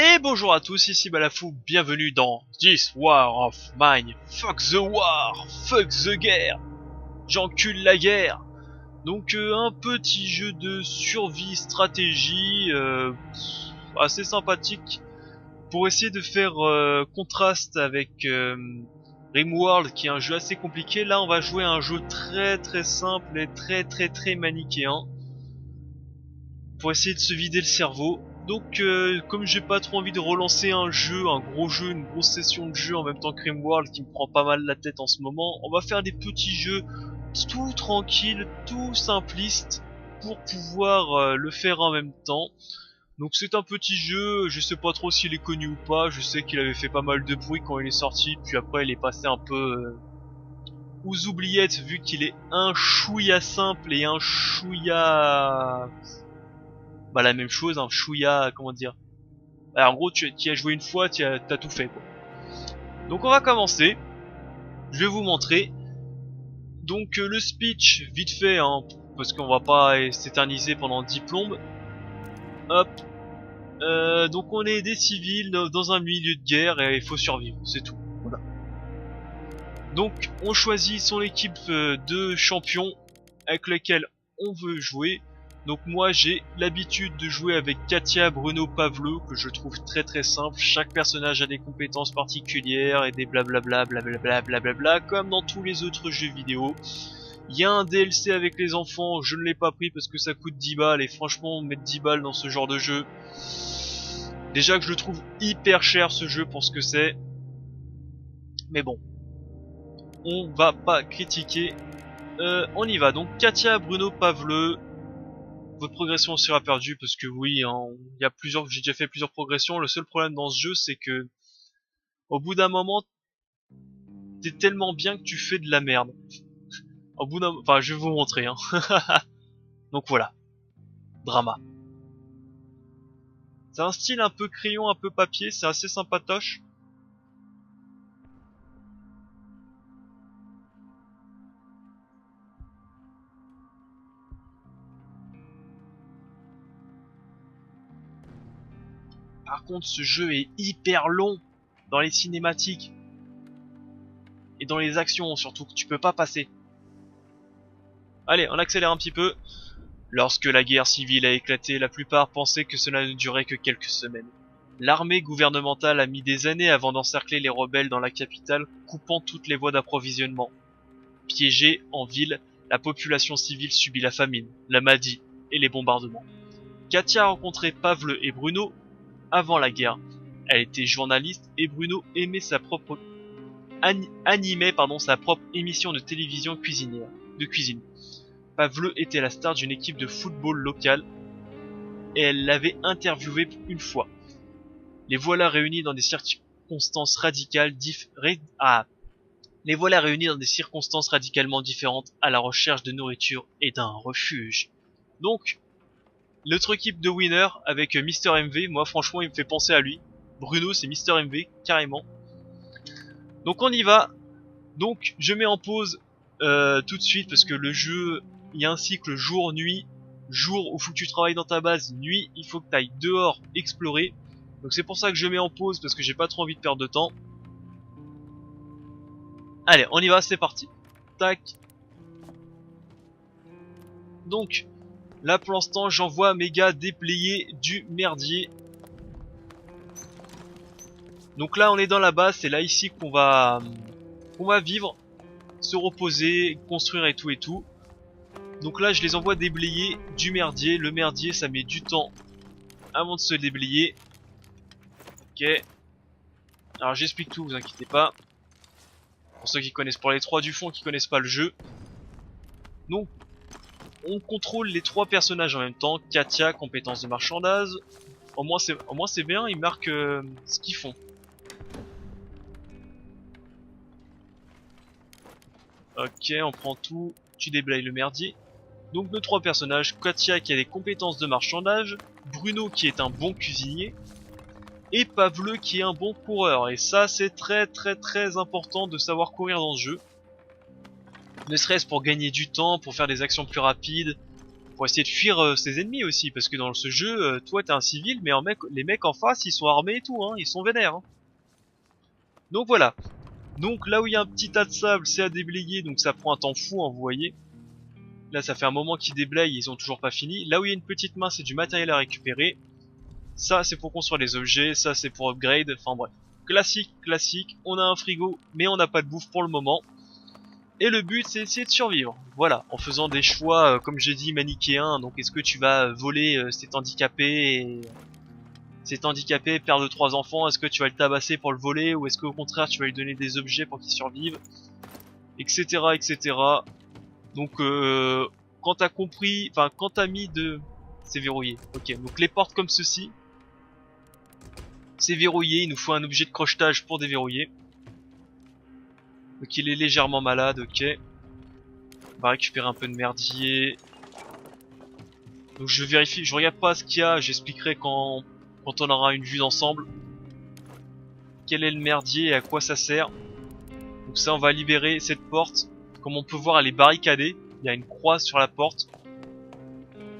Et bonjour à tous, ici Balafou, bienvenue dans This War of Mine. Fuck the war, fuck the guerre, j'encule la guerre. Donc un petit jeu de survie, stratégie, assez sympathique, pour essayer de faire contraste avec Rimworld, qui est un jeu assez compliqué. Là on va jouer à un jeu très simple et très manichéen, pour essayer de se vider le cerveau. Donc comme j'ai pas trop envie de relancer un gros jeu, une grosse session de jeu en même temps que Rimworld qui me prend pas mal la tête en ce moment, on va faire des petits jeux tout tranquille, tout simpliste, pour pouvoir le faire en même temps. Donc c'est un petit jeu, je sais pas trop s'il est connu ou pas, je sais qu'il avait fait pas mal de bruit quand il est sorti, puis après il est passé un peu aux oubliettes vu qu'il est un chouïa simple et un chouïa... Bah la même chose, un chouïa, comment dire. Alors, en gros tu y as joué une fois, t'as tout fait quoi. Donc on va commencer, je vais vous montrer. Donc le speech, vite fait, hein, parce qu'on va pas s'éterniser pendant 10 plombes. Hop. Donc on est des civils dans un milieu de guerre et il faut survivre, c'est tout. Voilà. Donc on choisit son équipe de champions avec lesquels on veut jouer. Donc moi j'ai l'habitude de jouer avec Katia, Bruno, Pavleux, que je trouve très simple. Chaque personnage a des compétences particulières et des blablabla, comme dans tous les autres jeux vidéo. Il y a un DLC avec les enfants, je ne l'ai pas pris parce que ça coûte 10 balles, et franchement mettre 10 balles dans ce genre de jeu, déjà que je le trouve hyper cher ce jeu pour ce que c'est. Mais bon, on va pas critiquer. On y va, donc Katia, Bruno, Pavleux. Votre progression sera perdue parce que oui, hein, j'ai déjà fait plusieurs progressions. Le seul problème dans ce jeu, c'est que au bout d'un moment, t'es tellement bien que tu fais de la merde. Enfin, je vais vous montrer. Hein. Donc voilà, drama. C'est un style un peu crayon, un peu papier, c'est assez sympatoche. Par contre, ce jeu est hyper long dans les cinématiques et dans les actions surtout, que tu peux pas passer. Allez, on accélère un petit peu. Lorsque la guerre civile a éclaté, la plupart pensaient que cela ne durait que quelques semaines. L'armée gouvernementale a mis des années avant d'encercler les rebelles dans la capitale, coupant toutes les voies d'approvisionnement. Piégée en ville, la population civile subit la famine, la maladie et les bombardements. Katia a rencontré Pavle et Bruno avant la guerre. Elle était journaliste et Bruno aimait animait sa propre émission de télévision de cuisine. Pavle était la star d'une équipe de football locale et elle l'avait interviewé une fois. Les voilà réunis dans des circonstances radicalement différentes, à la recherche de nourriture et d'un refuge. Donc, notre équipe de winner avec Mister MV, moi franchement il me fait penser à lui. Bruno c'est Mister MV, carrément. Donc on y va. Donc je mets en pause tout de suite parce que le jeu, il y a un cycle jour-nuit. Jour où faut que tu travailles dans ta base, nuit il faut que tu ailles dehors explorer. Donc c'est pour ça que je mets en pause parce que j'ai pas trop envie de perdre de temps. Allez, on y va, c'est parti. Tac. Donc, là pour l'instant j'envoie mes gars déployer du merdier. Donc là on est dans la base, c'est là ici qu'on va vivre, se reposer, construire et tout. Donc là je les envoie déblayer du merdier. Le merdier ça met du temps avant de se déblayer. Ok. Alors j'explique tout, vous inquiétez pas. Pour ceux qui connaissent, pour les trois du fond qui connaissent pas le jeu. Donc on contrôle les trois personnages en même temps. Katia, compétence de marchandage. Au moins c'est bien, ils marquent ce qu'ils font. Ok, on prend tout, tu déblayes le merdier. Donc nos trois personnages, Katia qui a des compétences de marchandage, Bruno qui est un bon cuisinier, et Pavleux qui est un bon coureur. Et ça c'est très important de savoir courir dans ce jeu. Ne serait-ce pour gagner du temps, pour faire des actions plus rapides. pour essayer de fuir ses ennemis aussi, parce que dans ce jeu, toi t'es un civil, mais les mecs en face ils sont armés et tout, hein, ils sont vénères. Hein. Donc voilà. Donc là où il y a un petit tas de sable, c'est à déblayer, donc ça prend un temps fou, hein, vous voyez. Là ça fait un moment qu'ils déblayent, ils ont toujours pas fini. Là où il y a une petite main, c'est du matériel à récupérer. Ça c'est pour construire des objets, ça c'est pour upgrade, enfin bref. Classique, classique, on a un frigo, mais on n'a pas de bouffe pour le moment. Et le but c'est d'essayer de survivre, voilà, en faisant des choix, comme j'ai dit, manichéens. Donc est-ce que tu vas voler cet handicapé, père de 3 enfants, est-ce que tu vas le tabasser pour le voler, ou est-ce qu'au contraire tu vas lui donner des objets pour qu'il survive, etc., etc. Donc quand t'as compris, enfin quand t'as mis de... C'est verrouillé, ok, donc les portes comme ceci, c'est verrouillé, il nous faut un objet de crochetage pour déverrouiller. Donc il est légèrement malade, ok. On va récupérer un peu de merdier. Donc je vérifie, je regarde pas ce qu'il y a, j'expliquerai quand on aura une vue d'ensemble. Quel est le merdier et à quoi ça sert. Donc ça on va libérer cette porte. Comme on peut voir elle est barricadée, il y a une croix sur la porte.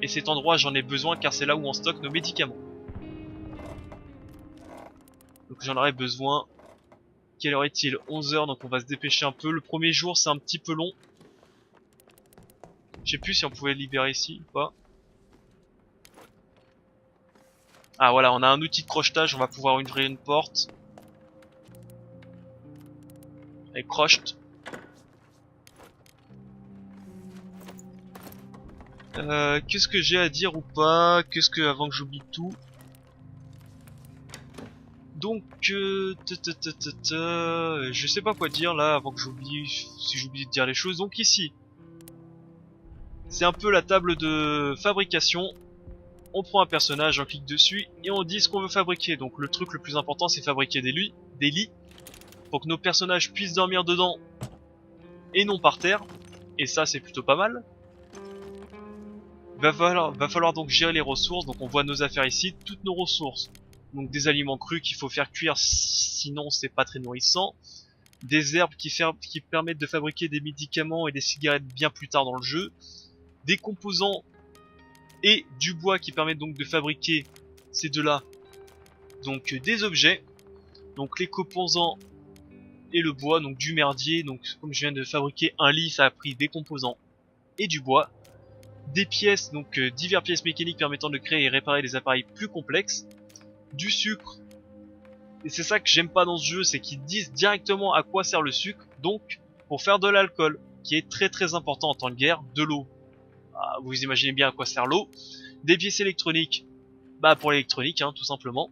Et cet endroit j'en ai besoin car c'est là où on stocke nos médicaments. Donc j'en aurai besoin. Quelle heure est-il? 11 h, donc on va se dépêcher un peu. Le premier jour c'est un petit peu long. Je sais plus si on pouvait le libérer ici ou pas. Ah voilà, on a un outil de crochetage, on va pouvoir ouvrir une porte. Elle crochete. Qu'est-ce que j'ai à dire ou pas? Avant que j'oublie tout. Donc, je sais pas quoi dire là avant que j'oublie, si j'oublie de dire les choses. Donc ici, c'est un peu la table de fabrication. On prend un personnage, on clique dessus et on dit ce qu'on veut fabriquer. Donc le truc le plus important c'est fabriquer des lits pour que nos personnages puissent dormir dedans et non par terre. Et ça c'est plutôt pas mal. Va falloir donc gérer les ressources. Donc on voit nos affaires ici, toutes nos ressources. Donc des aliments crus qu'il faut faire cuire, sinon c'est pas très nourrissant. Des herbes qui permettent de fabriquer des médicaments et des cigarettes bien plus tard dans le jeu. Des composants et du bois qui permettent donc de fabriquer ces deux-là. Donc des objets. Donc les composants et le bois, donc du merdier. Donc comme je viens de fabriquer un lit, ça a pris des composants et du bois. Des pièces, donc diverses pièces mécaniques permettant de créer et réparer des appareils plus complexes. Du sucre. Et c'est ça que j'aime pas dans ce jeu, c'est qu'ils disent directement à quoi sert le sucre. Donc pour faire de l'alcool, qui est très très important en temps de guerre. De l'eau. Ah, vous imaginez bien à quoi sert l'eau. Des pièces électroniques, bah pour l'électronique, hein, tout simplement.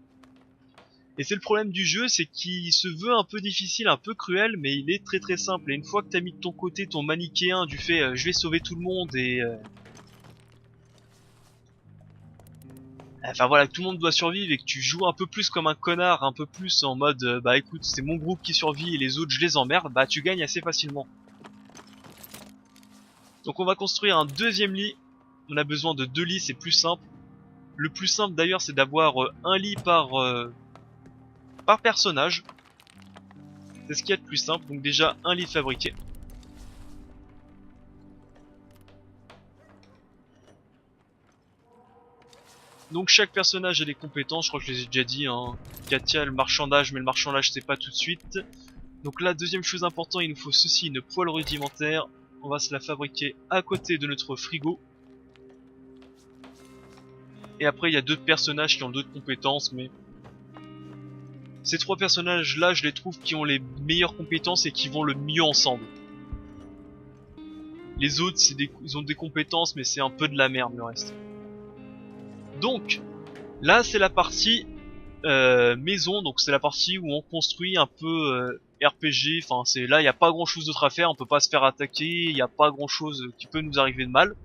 Et c'est le problème du jeu, c'est qu'il se veut un peu difficile, un peu cruel, mais il est très très simple. Et une fois que t'as mis de ton côté ton manichéen du fait je vais sauver tout le monde et enfin voilà, que tout le monde doit survivre et que tu joues un peu plus comme un connard, un peu plus en mode bah écoute c'est mon groupe qui survit et les autres je les emmerde, bah tu gagnes assez facilement. Donc on va construire un deuxième lit. On a besoin de 2 lits, c'est plus simple. Le plus simple d'ailleurs c'est d'avoir un lit par personnage. C'est ce qu'il y a de plus simple. Donc déjà un lit fabriqué. Donc chaque personnage a des compétences, je crois que je les ai déjà dit, hein. Katia le marchandage, mais le marchandage c'est pas tout de suite. Donc la deuxième chose importante, il nous faut ceci, une poêle rudimentaire. On va se la fabriquer à côté de notre frigo. Et après il y a d'autres personnages qui ont d'autres compétences, mais ces 3 personnages là je les trouve qui ont les meilleures compétences et qui vont le mieux ensemble. Les autres ils ont des compétences mais c'est un peu de la merde le reste. Donc là c'est la partie maison, donc c'est la partie où on construit un peu RPG, enfin c'est là il n'y a pas grand chose d'autre à faire, on peut pas se faire attaquer, il n'y a pas grand chose qui peut nous arriver de mal.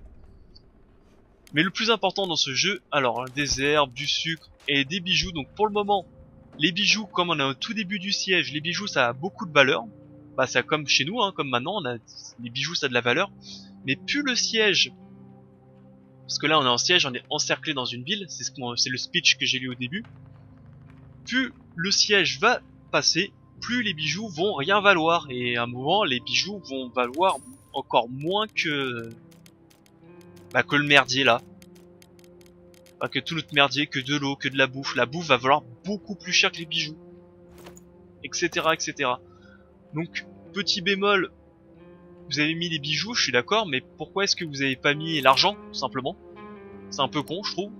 Mais le plus important dans ce jeu, alors des herbes, du sucre et des bijoux. Donc pour le moment, les bijoux, comme on est au tout début du siège, les bijoux ça a beaucoup de valeur. Bah c'est comme chez nous, hein, comme maintenant, les bijoux ça a de la valeur. Mais plus le siège, parce que là on est en siège, on est encerclé dans une ville, c'est le speech que j'ai lu au début. Plus le siège va passer, plus les bijoux vont rien valoir. Et à un moment, les bijoux vont valoir encore moins que bah, que le merdier là. Enfin, que tout notre merdier, que de l'eau, que de la bouffe. La bouffe va valoir beaucoup plus cher que les bijoux. Etc. etc. Donc, petit bémol, vous avez mis les bijoux, je suis d'accord, mais pourquoi est-ce que vous avez pas mis l'argent, tout simplement? C'est un peu con, je trouve.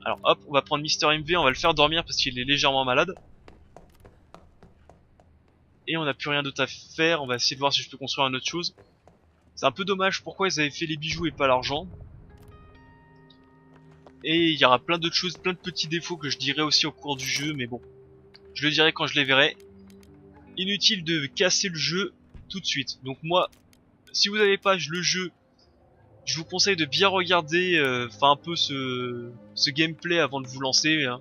Alors hop, on va prendre Mister MV, on va le faire dormir parce qu'il est légèrement malade. Et on n'a plus rien d'autre à faire, on va essayer de voir si je peux construire une autre chose. C'est un peu dommage, pourquoi ils avaient fait les bijoux et pas l'argent. Et il y aura plein d'autres choses, plein de petits défauts que je dirai aussi au cours du jeu, mais bon. Je le dirai quand je les verrai. Inutile de casser le jeu tout de suite. Donc moi, si vous n'avez pas le jeu, je vous conseille de bien regarder un peu ce gameplay avant de vous lancer. Hein.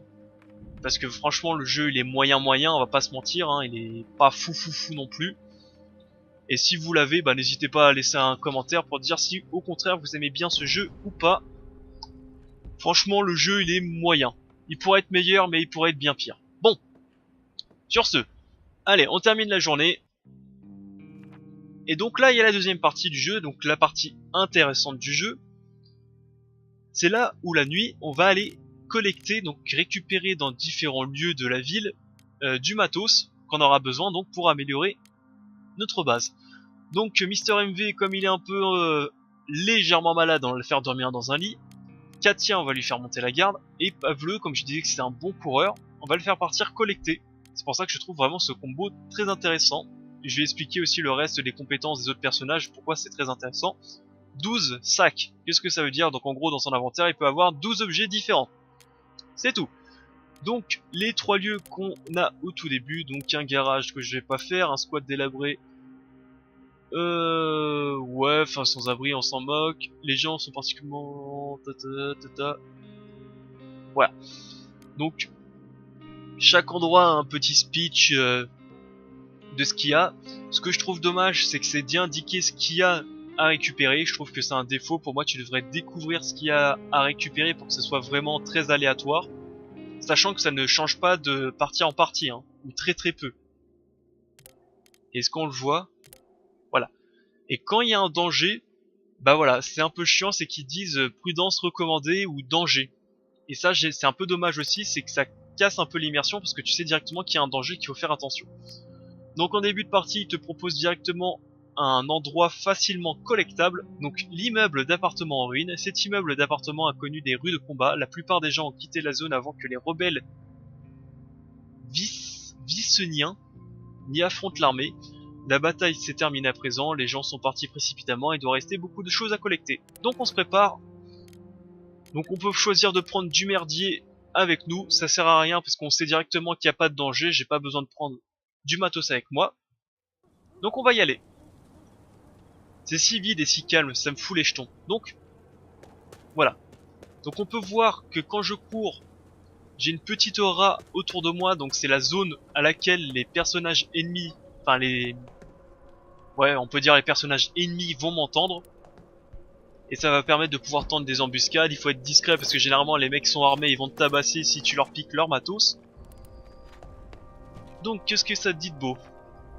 Parce que franchement le jeu il est moyen, on va pas se mentir, hein, il est pas fou non plus. Et si vous l'avez, bah n'hésitez pas à laisser un commentaire pour dire si au contraire vous aimez bien ce jeu ou pas. Franchement le jeu il est moyen. Il pourrait être meilleur mais il pourrait être bien pire. Bon, sur ce, allez on termine la journée. Et donc là il y a la deuxième partie du jeu, donc la partie intéressante du jeu. C'est là où la nuit on va aller collecter, donc récupérer dans différents lieux de la ville du matos qu'on aura besoin donc pour améliorer notre base. Donc Mister MV, comme il est un peu légèrement malade, on va le faire dormir dans un lit. Katia, on va lui faire monter la garde. Et Pavleux, comme je disais que c'est un bon coureur, on va le faire partir collecter. C'est pour ça que je trouve vraiment ce combo très intéressant. Je vais expliquer aussi le reste des compétences des autres personnages, pourquoi c'est très intéressant. 12 sacs, qu'est-ce que ça veut dire? Donc en gros dans son inventaire il peut avoir 12 objets différents. C'est tout. Donc les trois lieux qu'on a au tout début, donc un garage que je vais pas faire, un squat délabré. Ouais, enfin sans abri, on s'en moque. Les gens sont particulièrement... Voilà. Donc chaque endroit a un petit speech de ce qu'il y a. Ce que je trouve dommage, c'est que c'est bien indiqué ce qu'il y a à récupérer. Je trouve que c'est un défaut. Pour moi, tu devrais découvrir ce qu'il y a à récupérer pour que ce soit vraiment très aléatoire. Sachant que ça ne change pas de partie en partie, hein, ou très peu. Est-ce qu'on le voit? Voilà. Et quand il y a un danger, bah voilà, c'est un peu chiant, c'est qu'ils disent prudence recommandée ou danger. Et ça, c'est un peu dommage aussi, c'est que ça casse un peu l'immersion parce que tu sais directement qu'il y a un danger, qu'il faut faire attention. Donc en début de partie, il te propose directement un endroit facilement collectable, donc l'immeuble d'appartement en ruine. Cet immeuble d'appartement a connu des rues de combat, la plupart des gens ont quitté la zone avant que les rebelles viceniens n'y affrontent l'armée. La bataille s'est terminée à présent, les gens sont partis précipitamment et il doit rester beaucoup de choses à collecter. Donc on se prépare. Donc on peut choisir de prendre du merdier avec nous, ça sert à rien parce qu'on sait directement qu'il n'y a pas de danger, j'ai pas besoin de prendre du matos avec moi. Donc on va y aller. C'est si vide et si calme, ça me fout les jetons. Donc, voilà. Donc on peut voir que quand je cours, j'ai une petite aura autour de moi, donc c'est la zone à laquelle les personnages ennemis, enfin les... Ouais, on peut dire les personnages ennemis vont m'entendre. Et ça va permettre de pouvoir tendre des embuscades, il faut être discret parce que généralement les mecs sont armés, ils vont te tabasser si tu leur piques leur matos. Donc qu'est-ce que ça te dit de beau?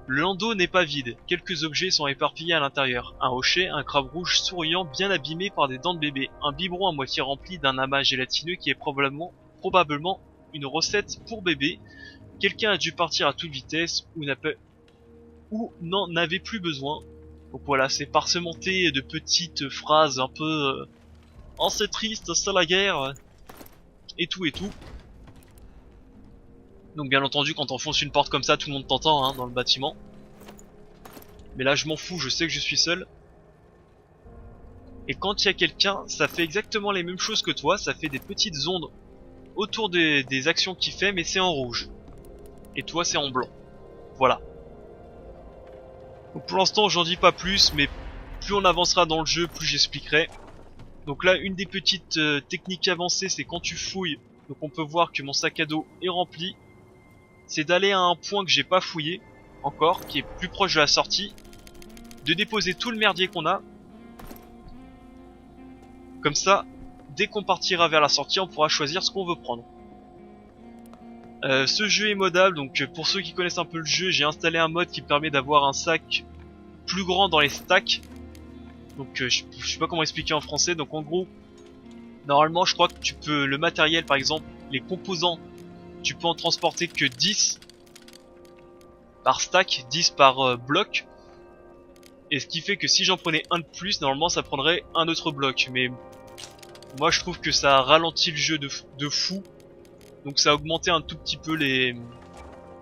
Le landau n'est pas vide, quelques objets sont éparpillés à l'intérieur. Un hochet, un crabe rouge souriant bien abîmé par des dents de bébé, un biberon à moitié rempli d'un amas gélatineux qui est probablement une recette pour bébé. Quelqu'un a dû partir à toute vitesse ou n'en avait plus besoin. Donc voilà, c'est parsementé de petites phrases un peu oh c'est triste, c'est la guerre et tout et tout. Donc bien entendu quand on fonce une porte comme ça tout le monde t'entend hein, dans le bâtiment. Mais là je m'en fous, je sais que je suis seul. Et quand il y a quelqu'un, ça fait exactement les mêmes choses que toi, ça fait des petites ondes autour des actions qu'il fait mais c'est en rouge. Et toi c'est en blanc. Voilà. Donc pour l'instant j'en dis pas plus mais plus on avancera dans le jeu plus j'expliquerai. Donc là une des petites techniques avancées c'est quand tu fouilles, donc on peut voir que mon sac à dos est rempli. C'est d'aller à un point que j'ai pas fouillé encore, qui est plus proche de la sortie, de déposer tout le merdier qu'on a. Comme ça, dès qu'on partira vers la sortie, on pourra choisir ce qu'on veut prendre. Ce jeu est modable, donc pour ceux qui connaissent un peu le jeu, j'ai installé un mode qui permet d'avoir un sac plus grand dans les stacks. Donc je sais pas comment expliquer en français. Donc en gros, normalement je crois que tu peux, le matériel par exemple, les composants, tu peux en transporter que 10 par stack, 10 par bloc. Et ce qui fait que si j'en prenais un de plus, normalement ça prendrait un autre bloc. Mais moi je trouve que ça ralentit le jeu de fou. Donc ça a augmenté un tout petit peu les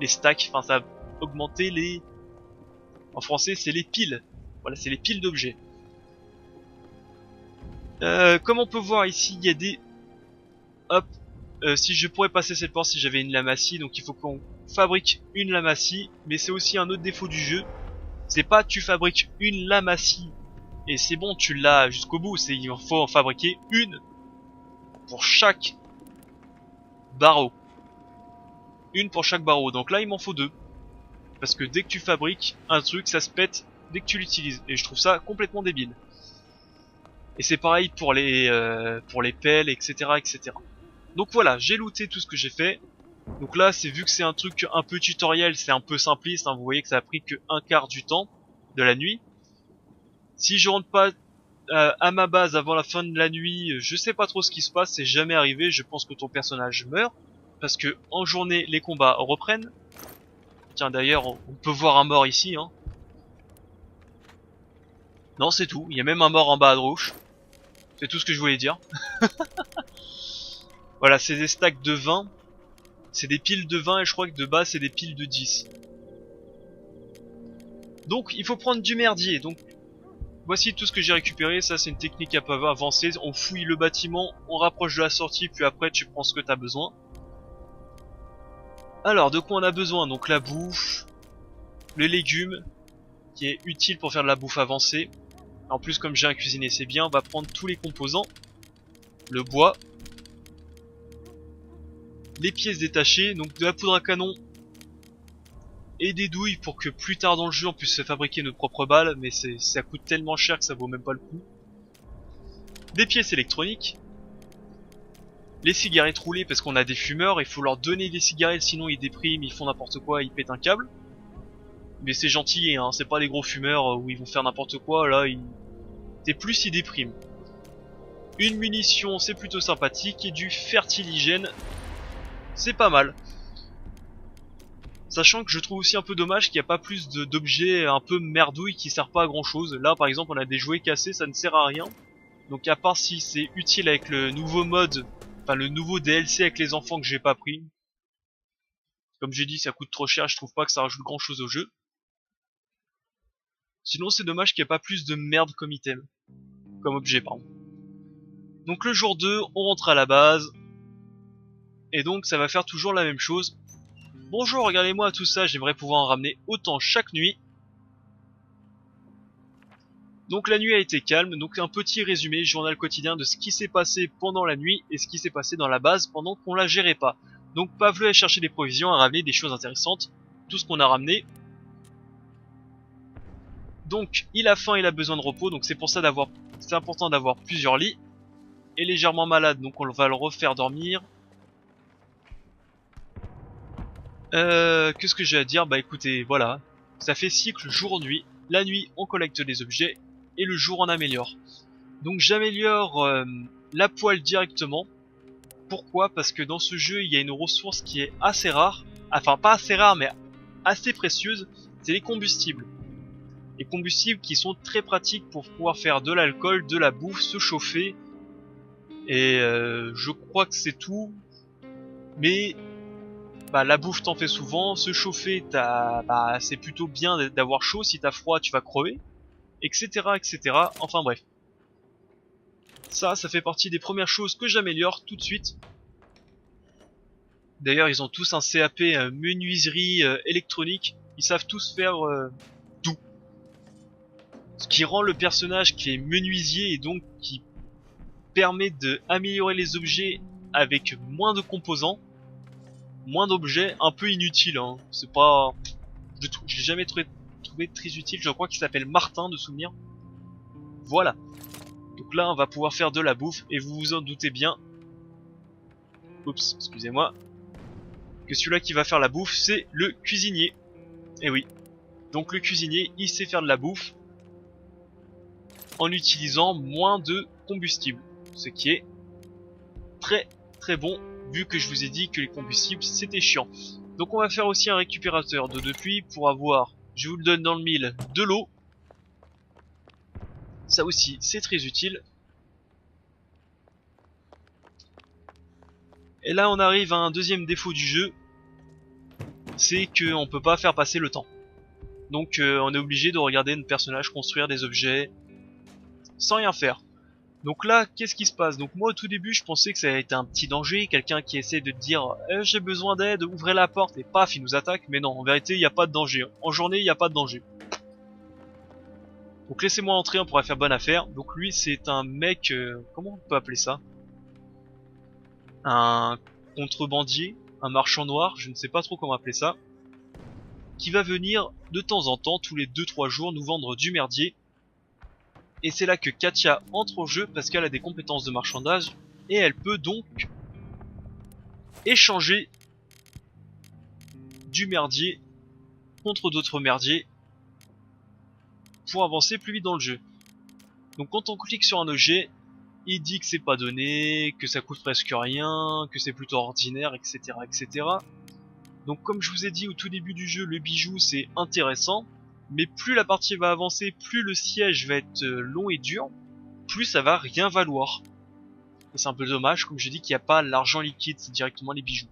stacks. Enfin ça a augmenté les... En français c'est les piles. Voilà, c'est les piles d'objets. Comme on peut voir ici, il y a des... Hop. Si je pourrais passer cette porte si j'avais une lame à scie. Donc il faut qu'on fabrique une lame à scie. Mais c'est aussi un autre défaut du jeu. C'est pas tu fabriques une lame à scie et c'est bon, tu l'as jusqu'au bout. C'est il faut en fabriquer une pour chaque barreau. Une pour chaque barreau. Donc là il m'en faut deux. Parce que dès que tu fabriques un truc, ça se pète dès que tu l'utilises. Et je trouve ça complètement débile. Et c'est pareil pour les pelles, etc., etc. Donc voilà, j'ai looté tout ce que j'ai fait. Donc là, c'est vu que c'est un truc un peu tutoriel, c'est un peu simpliste. Hein, vous voyez que ça a pris que un quart du temps de la nuit. Si je rentre pas à ma base avant la fin de la nuit, je sais pas trop ce qui se passe, c'est jamais arrivé. Je pense que ton personnage meurt parce que en journée les combats reprennent. Tiens d'ailleurs, on peut voir un mort ici. Hein. Non, c'est tout. Il y a même un mort en bas à gauche. C'est tout ce que je voulais dire. Voilà, c'est des stacks de 20. C'est des piles de 20 et je crois que de base c'est des piles de 10. Donc il faut prendre du merdier. Donc voici tout ce que j'ai récupéré. Ça c'est une technique un peu avancée. On fouille le bâtiment, on rapproche de la sortie, puis après tu prends ce que tu as besoin. Alors de quoi on a besoin? Donc la bouffe, les légumes, qui est utile pour faire de la bouffe avancée. En plus comme j'ai un cuisinier c'est bien, on va prendre tous les composants. Le bois, les pièces détachées, donc de la poudre à canon et des douilles pour que plus tard dans le jeu on puisse se fabriquer nos propres balles, mais ça coûte tellement cher que ça vaut même pas le coup. Des pièces électroniques, les cigarettes roulées parce qu'on a des fumeurs, il faut leur donner des cigarettes sinon ils dépriment, ils font n'importe quoi, ils pètent un câble. Mais c'est gentil, hein, c'est pas les gros fumeurs où ils vont faire n'importe quoi, là c'est plus ils dépriment. Une munition c'est plutôt sympathique et du fertiligène c'est pas mal. Sachant que je trouve aussi un peu dommage qu'il n'y a pas plus d'objets un peu merdouilles qui servent pas à grand chose. Là par exemple on a des jouets cassés, ça ne sert à rien. Donc à part si c'est utile avec le nouveau mode, enfin le nouveau DLC avec les enfants que j'ai pas pris. Comme j'ai dit ça coûte trop cher, je trouve pas que ça rajoute grand chose au jeu. Sinon c'est dommage qu'il n'y ait pas plus de merde comme item. Comme objet pardon. Donc le jour 2, on rentre à la base. Et donc ça va faire toujours la même chose. Bonjour, regardez-moi tout ça, j'aimerais pouvoir en ramener autant chaque nuit. Donc la nuit a été calme, donc un petit résumé, journal quotidien de ce qui s'est passé pendant la nuit et ce qui s'est passé dans la base pendant qu'on la gérait pas. Donc Pavleux a cherché des provisions, a ramené des choses intéressantes, tout ce qu'on a ramené. Donc il a faim, il a besoin de repos, donc c'est pour ça c'est important d'avoir plusieurs lits. Et légèrement malade, donc on va le refaire dormir. Qu'est-ce que j'ai à dire? Bah écoutez, voilà, ça fait cycle jour-nuit. La nuit on collecte des objets et le jour on améliore. Donc j'améliore la poêle directement. Pourquoi? Parce que dans ce jeu il y a une ressource qui est assez rare. Enfin pas assez rare mais assez précieuse. C'est les combustibles. Les combustibles qui sont très pratiques pour pouvoir faire de l'alcool, de la bouffe, se chauffer. Et je crois que c'est tout. Mais bah, la bouffe t'en fait souvent, se chauffer c'est plutôt bien d'avoir chaud, si t'as froid tu vas crever, etc etc. Enfin bref. Ça fait partie des premières choses que j'améliore tout de suite. D'ailleurs ils ont tous un CAP menuiserie électronique, ils savent tous faire tout. Ce qui rend le personnage qui est menuisier et donc qui permet d'améliorer les objets avec moins de composants, moins d'objets, un peu inutile. Hein. C'est pas, je l'ai jamais trouvé très utile. Je crois qu'il s'appelle Martin de souvenir. Voilà. Donc là, on va pouvoir faire de la bouffe et vous vous en doutez bien. Oups, excusez-moi. Que celui-là qui va faire la bouffe, c'est le cuisinier. Et oui. Donc le cuisinier, il sait faire de la bouffe. en utilisant moins de combustible. Ce qui est très bon, vu que je vous ai dit que les combustibles c'était chiant. Donc on va faire aussi un récupérateur d'eau de pluie pour avoir, je vous le donne dans le mille, de l'eau. Ça aussi c'est très utile. Et là on arrive à un deuxième défaut du jeu, c'est qu'on peut pas faire passer le temps. Donc on est obligé de regarder notre personnage construire des objets sans rien faire. Donc là, qu'est-ce qui se passe? Donc moi au tout début je pensais que ça allait être un petit danger, quelqu'un qui essaie de te dire j'ai besoin d'aide, ouvrez la porte, et paf il nous attaque. Mais non, en vérité il n'y a pas de danger. En journée il n'y a pas de danger. Donc laissez-moi entrer, on pourra faire bonne affaire. Donc lui c'est un mec, comment on peut appeler ça? Un contrebandier, un marchand noir, je ne sais pas trop comment appeler ça, qui va venir de temps en temps, tous les 2-3 jours, nous vendre du merdier. Et c'est là que Katia entre en jeu parce qu'elle a des compétences de marchandage et elle peut donc échanger du merdier contre d'autres merdiers pour avancer plus vite dans le jeu. Donc quand on clique sur un objet, il dit que c'est pas donné, que ça coûte presque rien, que c'est plutôt ordinaire, etc., etc. Donc comme je vous ai dit au tout début du jeu, le bijou c'est intéressant, mais plus la partie va avancer, plus le siège va être long et dur, plus ça va rien valoir. Et c'est un peu dommage, comme je dis, qu'il n'y a pas l'argent liquide, c'est directement les bijoux.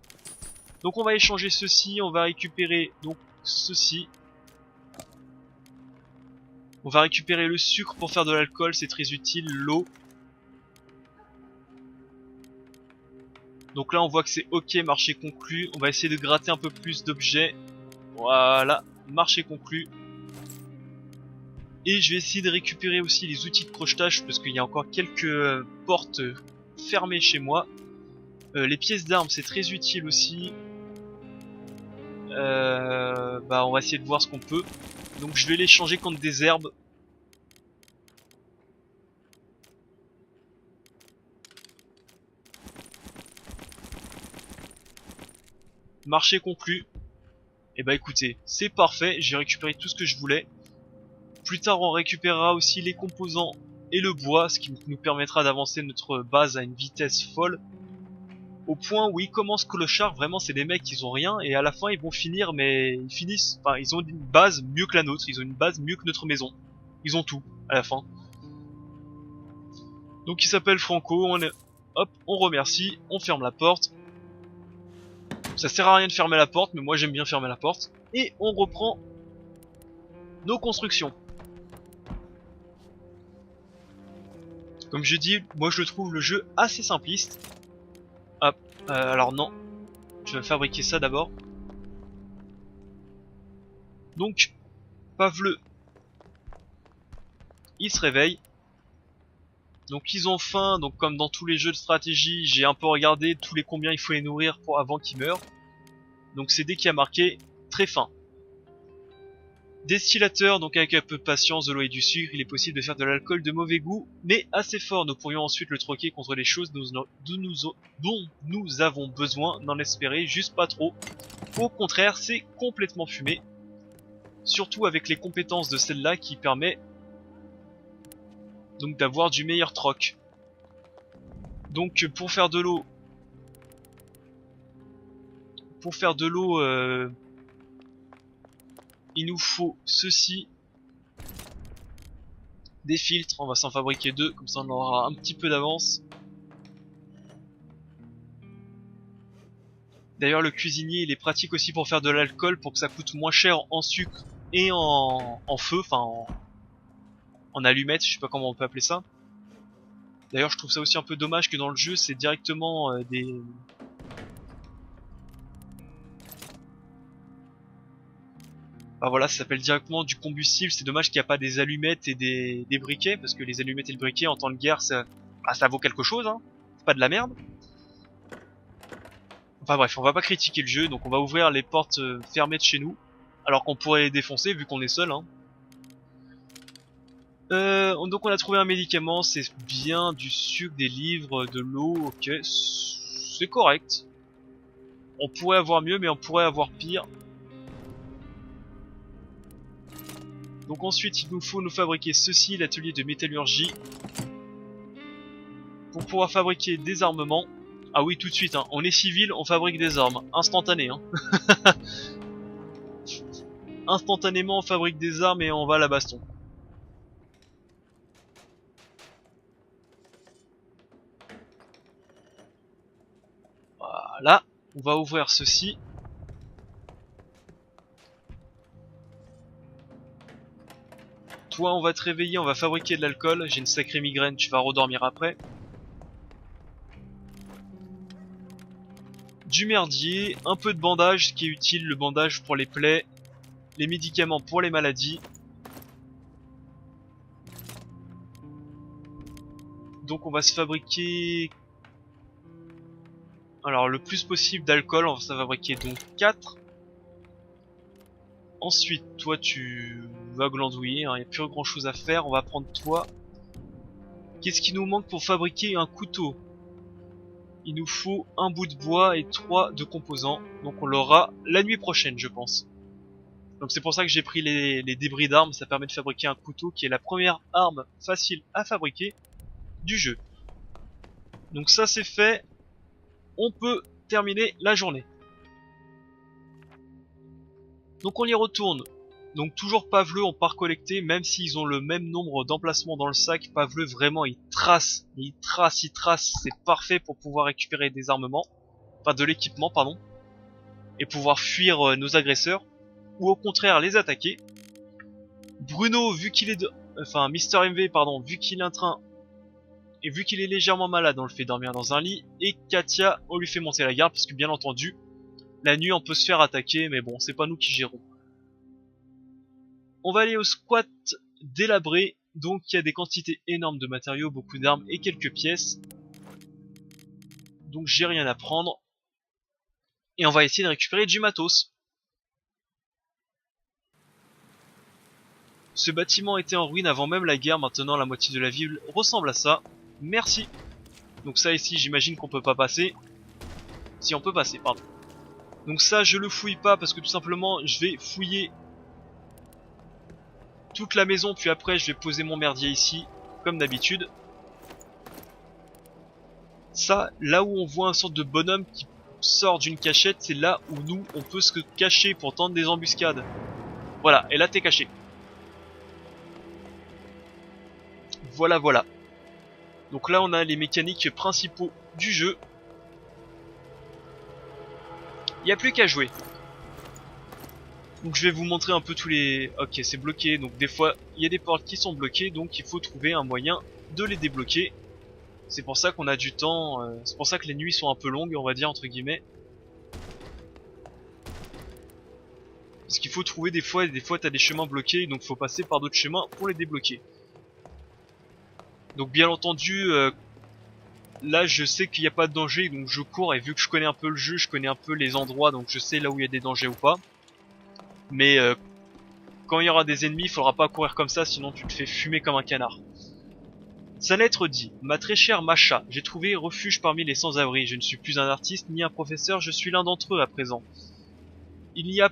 Donc on va échanger ceci, on va récupérer donc ceci. On va récupérer le sucre pour faire de l'alcool, c'est très utile, l'eau. Donc là on voit que c'est ok, marché conclu. On va essayer de gratter un peu plus d'objets. Voilà, marché conclu. Et je vais essayer de récupérer aussi les outils de crochetage parce qu'il y a encore quelques portes fermées chez moi. Les pièces d'armes c'est très utile aussi. On va essayer de voir ce qu'on peut. Donc je vais les changer contre des herbes. Marché conclu. Et bah écoutez, c'est parfait, j'ai récupéré tout ce que je voulais. Plus tard on récupérera aussi les composants et le bois, ce qui nous permettra d'avancer notre base à une vitesse folle. Au point où ils commencent clochard, vraiment c'est des mecs qui ont rien et à la fin ils vont finir, mais ils finissent, enfin ils ont une base mieux que la nôtre, ils ont une base mieux que notre maison. Ils ont tout à la fin. Donc il s'appelle Franco, hop, on remercie, on ferme la porte. Ça sert à rien de fermer la porte, mais moi j'aime bien fermer la porte. Et on reprend nos constructions. Comme je dis, moi je trouve le jeu assez simpliste. Hop, alors non, je vais fabriquer ça d'abord. Donc, Pavleux, il se réveille. Donc ils ont faim, donc comme dans tous les jeux de stratégie, j'ai un peu regardé tous les combien il faut les nourrir pour avant qu'ils meurent. Donc c'est dès qu'il y a marqué très faim. Distillateur, donc avec un peu de patience, de l'eau et du sucre, il est possible de faire de l'alcool de mauvais goût, mais assez fort. Nous pourrions ensuite le troquer contre les choses dont nous avons besoin, n'en espérez juste pas trop. Au contraire, c'est complètement fumé. Surtout avec les compétences de celle-là qui permet donc d'avoir du meilleur troc. Donc pour faire de l'eau, il nous faut ceci, des filtres, on va s'en fabriquer 2, comme ça on aura un petit peu d'avance. D'ailleurs le cuisinier il est pratique aussi pour faire de l'alcool, pour que ça coûte moins cher en sucre et en feu, enfin en allumettes, je sais pas comment on peut appeler ça. D'ailleurs je trouve ça aussi un peu dommage que dans le jeu c'est directement des... Bah voilà, ça s'appelle directement du combustible, c'est dommage qu'il n'y a pas des allumettes et des briquets, parce que les allumettes et le briquet en temps de guerre ça vaut quelque chose, hein. C'est pas de la merde. Enfin bref, on va pas critiquer le jeu, donc on va ouvrir les portes fermées de chez nous, alors qu'on pourrait les défoncer vu qu'on est seul, hein. Donc on a trouvé un médicament, c'est bien du sucre, des livres, de l'eau, ok, c'est correct. On pourrait avoir mieux, mais on pourrait avoir pire. Donc ensuite il nous faut nous fabriquer ceci, l'atelier de métallurgie. Pour pouvoir fabriquer des armements. Ah oui, tout de suite, hein. On est civil, on fabrique des armes. Instantané, hein. Instantanément on fabrique des armes et on va à la baston. Voilà, on va ouvrir ceci. Toi on va te réveiller, on va fabriquer de l'alcool. J'ai une sacrée migraine, tu vas redormir après. Du merdier, un peu de bandage, ce qui est utile, le bandage pour les plaies, les médicaments pour les maladies. Donc on va se fabriquer... Alors le plus possible d'alcool, on va se fabriquer donc 4. Ensuite, toi tu vas glandouiller, hein, il n'y a plus grand chose à faire, on va prendre toi. Qu'est-ce qui nous manque pour fabriquer un couteau? Il nous faut un bout de bois et 3 de composants, donc on l'aura la nuit prochaine je pense. Donc c'est pour ça que j'ai pris les débris d'armes, ça permet de fabriquer un couteau qui est la première arme facile à fabriquer du jeu. Donc ça c'est fait, on peut terminer la journée. Donc on y retourne. Donc toujours Paveleux, on part collecter, même s'ils ont le même nombre d'emplacements dans le sac, Paveleux vraiment il trace, c'est parfait pour pouvoir récupérer des armements, enfin de l'équipement pardon, et pouvoir fuir nos agresseurs, ou au contraire les attaquer. Bruno, vu qu'il est enfin Mister MV pardon, vu qu'il est en train, et vu qu'il est légèrement malade, on le fait dormir dans un lit, et Katia, on lui fait monter la garde, parce que bien entendu, la nuit on peut se faire attaquer, mais bon, c'est pas nous qui gérons. On va aller au squat délabré, donc il y a des quantités énormes de matériaux, beaucoup d'armes et quelques pièces. Donc j'ai rien à prendre. Et on va essayer de récupérer du matos. Ce bâtiment était en ruine avant même la guerre, maintenant la moitié de la ville ressemble à ça. Merci. Donc ça ici j'imagine qu'on peut pas passer. Si on peut passer, pardon. Donc ça je le fouille pas parce que tout simplement je vais fouiller toute la maison, puis après je vais poser mon merdier ici, comme d'habitude. Ça, là où on voit un sorte de bonhomme qui sort d'une cachette, c'est là où nous, on peut se cacher pour tenter des embuscades. Voilà, et là t'es caché. Voilà, voilà. Donc là on a les mécaniques principaux du jeu. Il n'y a plus qu'à jouer. Donc je vais vous montrer un peu tous les... Ok, c'est bloqué, donc des fois il y a des portes qui sont bloquées, donc il faut trouver un moyen de les débloquer. C'est pour ça qu'on a du temps, c'est pour ça que les nuits sont un peu longues, on va dire, entre guillemets. Parce qu'il faut trouver des fois t'as des chemins bloqués, donc faut passer par d'autres chemins pour les débloquer. Donc bien entendu, là je sais qu'il n'y a pas de danger, donc je cours, et vu que je connais un peu le jeu, je connais un peu les endroits, donc je sais là où il y a des dangers ou pas. Mais quand il y aura des ennemis, il faudra pas courir comme ça, sinon tu te fais fumer comme un canard. Sa lettre dit: Ma très chère Macha, j'ai trouvé refuge parmi les sans-abri. Je ne suis plus un artiste ni un professeur, je suis l'un d'entre eux à présent. Il n'y a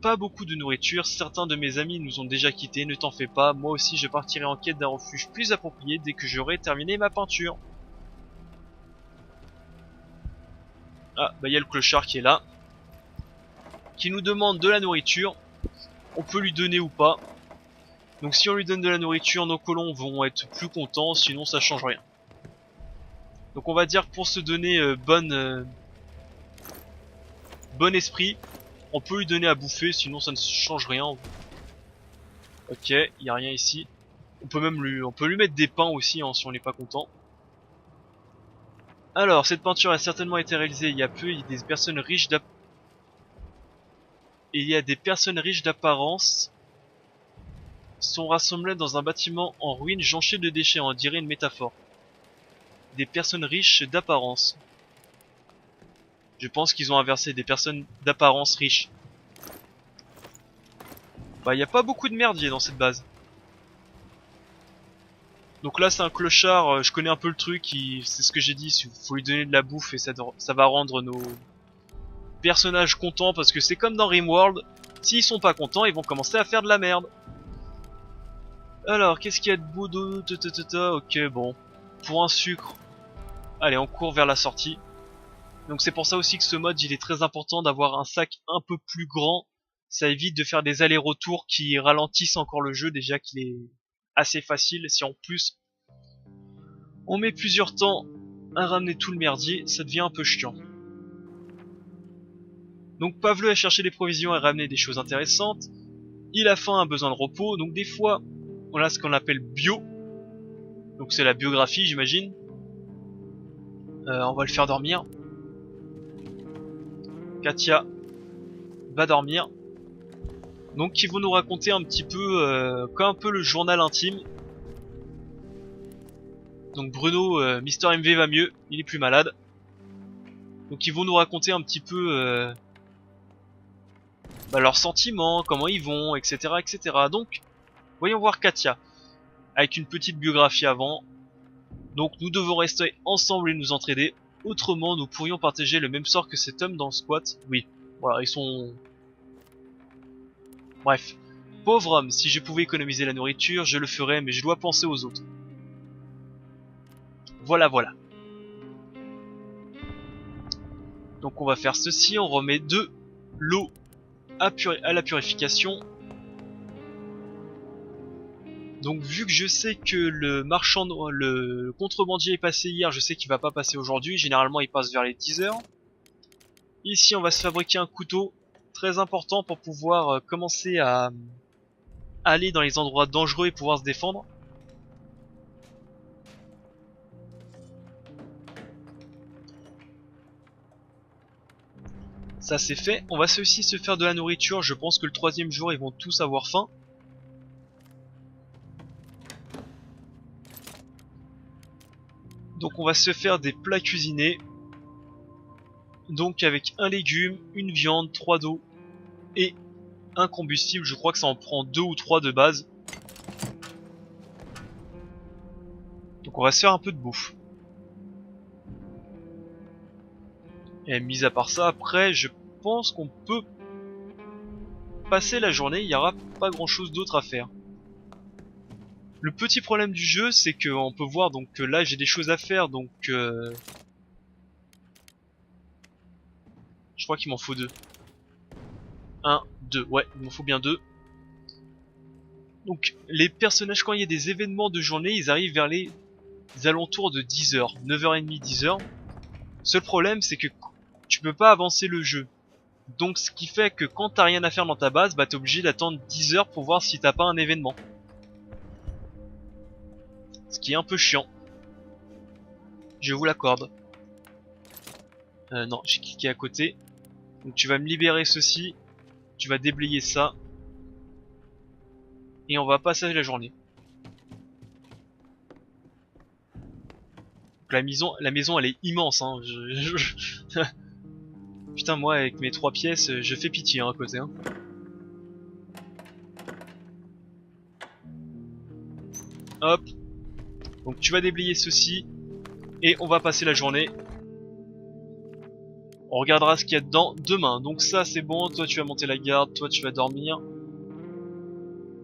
pas beaucoup de nourriture, certains de mes amis nous ont déjà quittés, ne t'en fais pas, moi aussi je partirai en quête d'un refuge plus approprié dès que j'aurai terminé ma peinture. Ah, bah il y a le clochard qui est là, qui nous demande de la nourriture. On peut lui donner ou pas. Donc si on lui donne de la nourriture, nos colons vont être plus contents, sinon ça change rien. Donc on va dire pour se donner bon esprit, on peut lui donner à bouffer, sinon ça ne change rien. Ok, il n'y a rien ici. On peut même lui mettre des pains aussi hein, si on n'est pas content. Alors, cette peinture a certainement été réalisée il y a peu, il y a des personnes riches d'apparence sont rassemblées dans un bâtiment en ruine jonché de déchets, on dirait une métaphore. Des personnes riches d'apparence. Je pense qu'ils ont inversé, des personnes d'apparence riches. Bah, il n'y a pas beaucoup de merdier dans cette base. Donc là, c'est un clochard, je connais un peu le truc, c'est ce que j'ai dit, il faut lui donner de la bouffe et ça va rendre nos personnages contents, parce que c'est comme dans RimWorld, s'ils sont pas contents, ils vont commencer à faire de la merde. Alors, qu'est-ce qu'il y a de beau Ok, bon. Pour un sucre, allez, on court vers la sortie. Donc c'est pour ça aussi que ce mode, il est très important d'avoir un sac un peu plus grand. Ça évite de faire des allers-retours qui ralentissent encore le jeu, déjà qu'il est assez facile. Si en plus, on met plusieurs temps à ramener tout le merdier, ça devient un peu chiant. Donc Pavleux a cherché des provisions et ramené des choses intéressantes. Il a faim, a besoin de repos, donc des fois, on a ce qu'on appelle bio. Donc c'est la biographie, j'imagine. On va le faire dormir. Katia va dormir. Donc ils vont nous raconter un petit peu, comme un peu le journal intime. Donc Bruno, Mister MV va mieux, il est plus malade. Donc ils vont nous raconter un petit peu leurs sentiments, comment ils vont, etc., etc. Donc, voyons voir Katia, avec une petite biographie avant. Donc nous devons rester ensemble et nous entraider. Autrement, nous pourrions partager le même sort que cet homme dans le squat. Oui, voilà, ils sont... Bref. Pauvre homme, si je pouvais économiser la nourriture, je le ferais, mais je dois penser aux autres. Voilà, voilà. Donc on va faire ceci, on remet de l'eau à la purification. Donc vu que je sais que le contrebandier est passé hier, je sais qu'il va pas passer aujourd'hui, généralement il passe vers les 10 h. Ici on va se fabriquer un couteau, très important pour pouvoir commencer à aller dans les endroits dangereux et pouvoir se défendre. Ça c'est fait, on va aussi se faire de la nourriture, je pense que le 3e jour ils vont tous avoir faim. Donc on va se faire des plats cuisinés. Donc avec un légume, une viande, 3 d'eau et un combustible, je crois que ça en prend 2 ou 3 de base. Donc on va se faire un peu de bouffe. Et mis à part ça, après, je pense qu'on peut passer la journée, il n'y aura pas grand chose d'autre à faire. Le petit problème du jeu, c'est qu'on peut voir donc que là j'ai des choses à faire, donc je crois qu'il m'en faut 2. 1, 2, ouais, il m'en faut bien 2. Donc les personnages, quand il y a des événements de journée, ils arrivent vers les alentours de 10 h, 9h30, 10 h. Seul problème, c'est que tu peux pas avancer le jeu. Donc ce qui fait que quand t'as rien à faire dans ta base, bah t'es obligé d'attendre 10 h pour voir si t'as pas un événement. Ce qui est un peu chiant. Je vous l'accorde. Non, j'ai cliqué à côté. Donc tu vas me libérer ceci. Tu vas déblayer ça. Et on va passer la journée. Donc la maison elle est immense. Hein. Putain, moi avec mes 3 pièces, je fais pitié hein, à côté. Hein. Hop. Donc tu vas déblayer ceci. Et on va passer la journée. On regardera ce qu'il y a dedans demain. Donc ça c'est bon, toi tu vas monter la garde, toi tu vas dormir.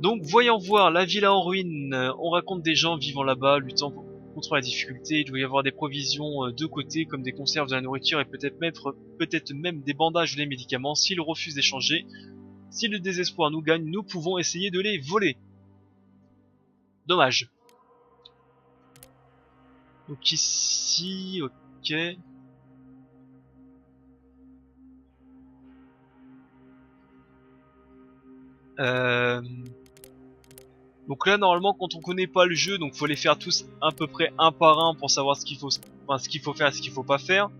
Donc voyons voir la villa en ruine, on raconte des gens vivant là-bas, luttant contre la difficulté, il doit y avoir des provisions de côté comme des conserves, de la nourriture et peut-être même des bandages ou des médicaments. S'ils refusent d'échanger, si le désespoir nous gagne, nous pouvons essayer de les voler. Dommage. Donc ici, ok. Euh... Donc là normalement quand on connaît pas le jeu, donc faut les faire tous à peu près un par un pour savoir ce qu'il faut, faire et ce qu'il faut pas faire.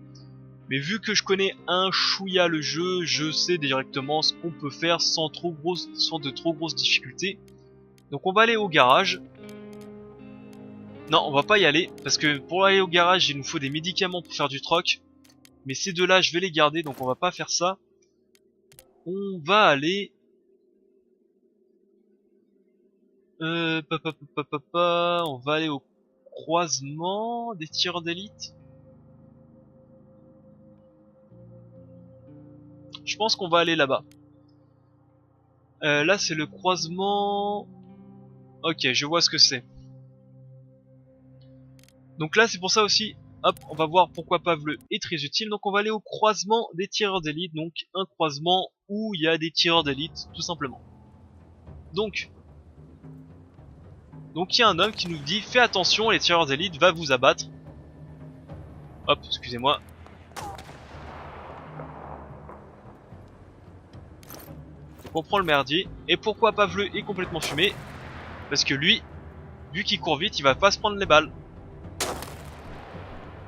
Mais vu que je connais un chouïa le jeu, je sais directement ce qu'on peut faire sans de trop grosses difficultés. Donc on va aller au garage. Non, on va pas y aller parce que pour aller au garage, il nous faut des médicaments pour faire du troc. Mais ces deux-là, je vais les garder, donc on va pas faire ça. On va aller on va aller au croisement des tireurs d'élite. Je pense qu'on va aller là-bas. Là, c'est le croisement Ok, je vois ce que c'est. Donc là, c'est pour ça aussi, hop, on va voir pourquoi Pavleux est très utile. Donc on va aller au croisement des tireurs d'élite, donc un croisement où il y a des tireurs d'élite, tout simplement. Donc il y a un homme qui nous dit, fais attention, les tireurs d'élite va vous abattre. Hop, excusez-moi. Donc on prend le merdier. Et pourquoi Pavleux est complètement fumé? Parce que lui, vu qu'il court vite, il va pas se prendre les balles.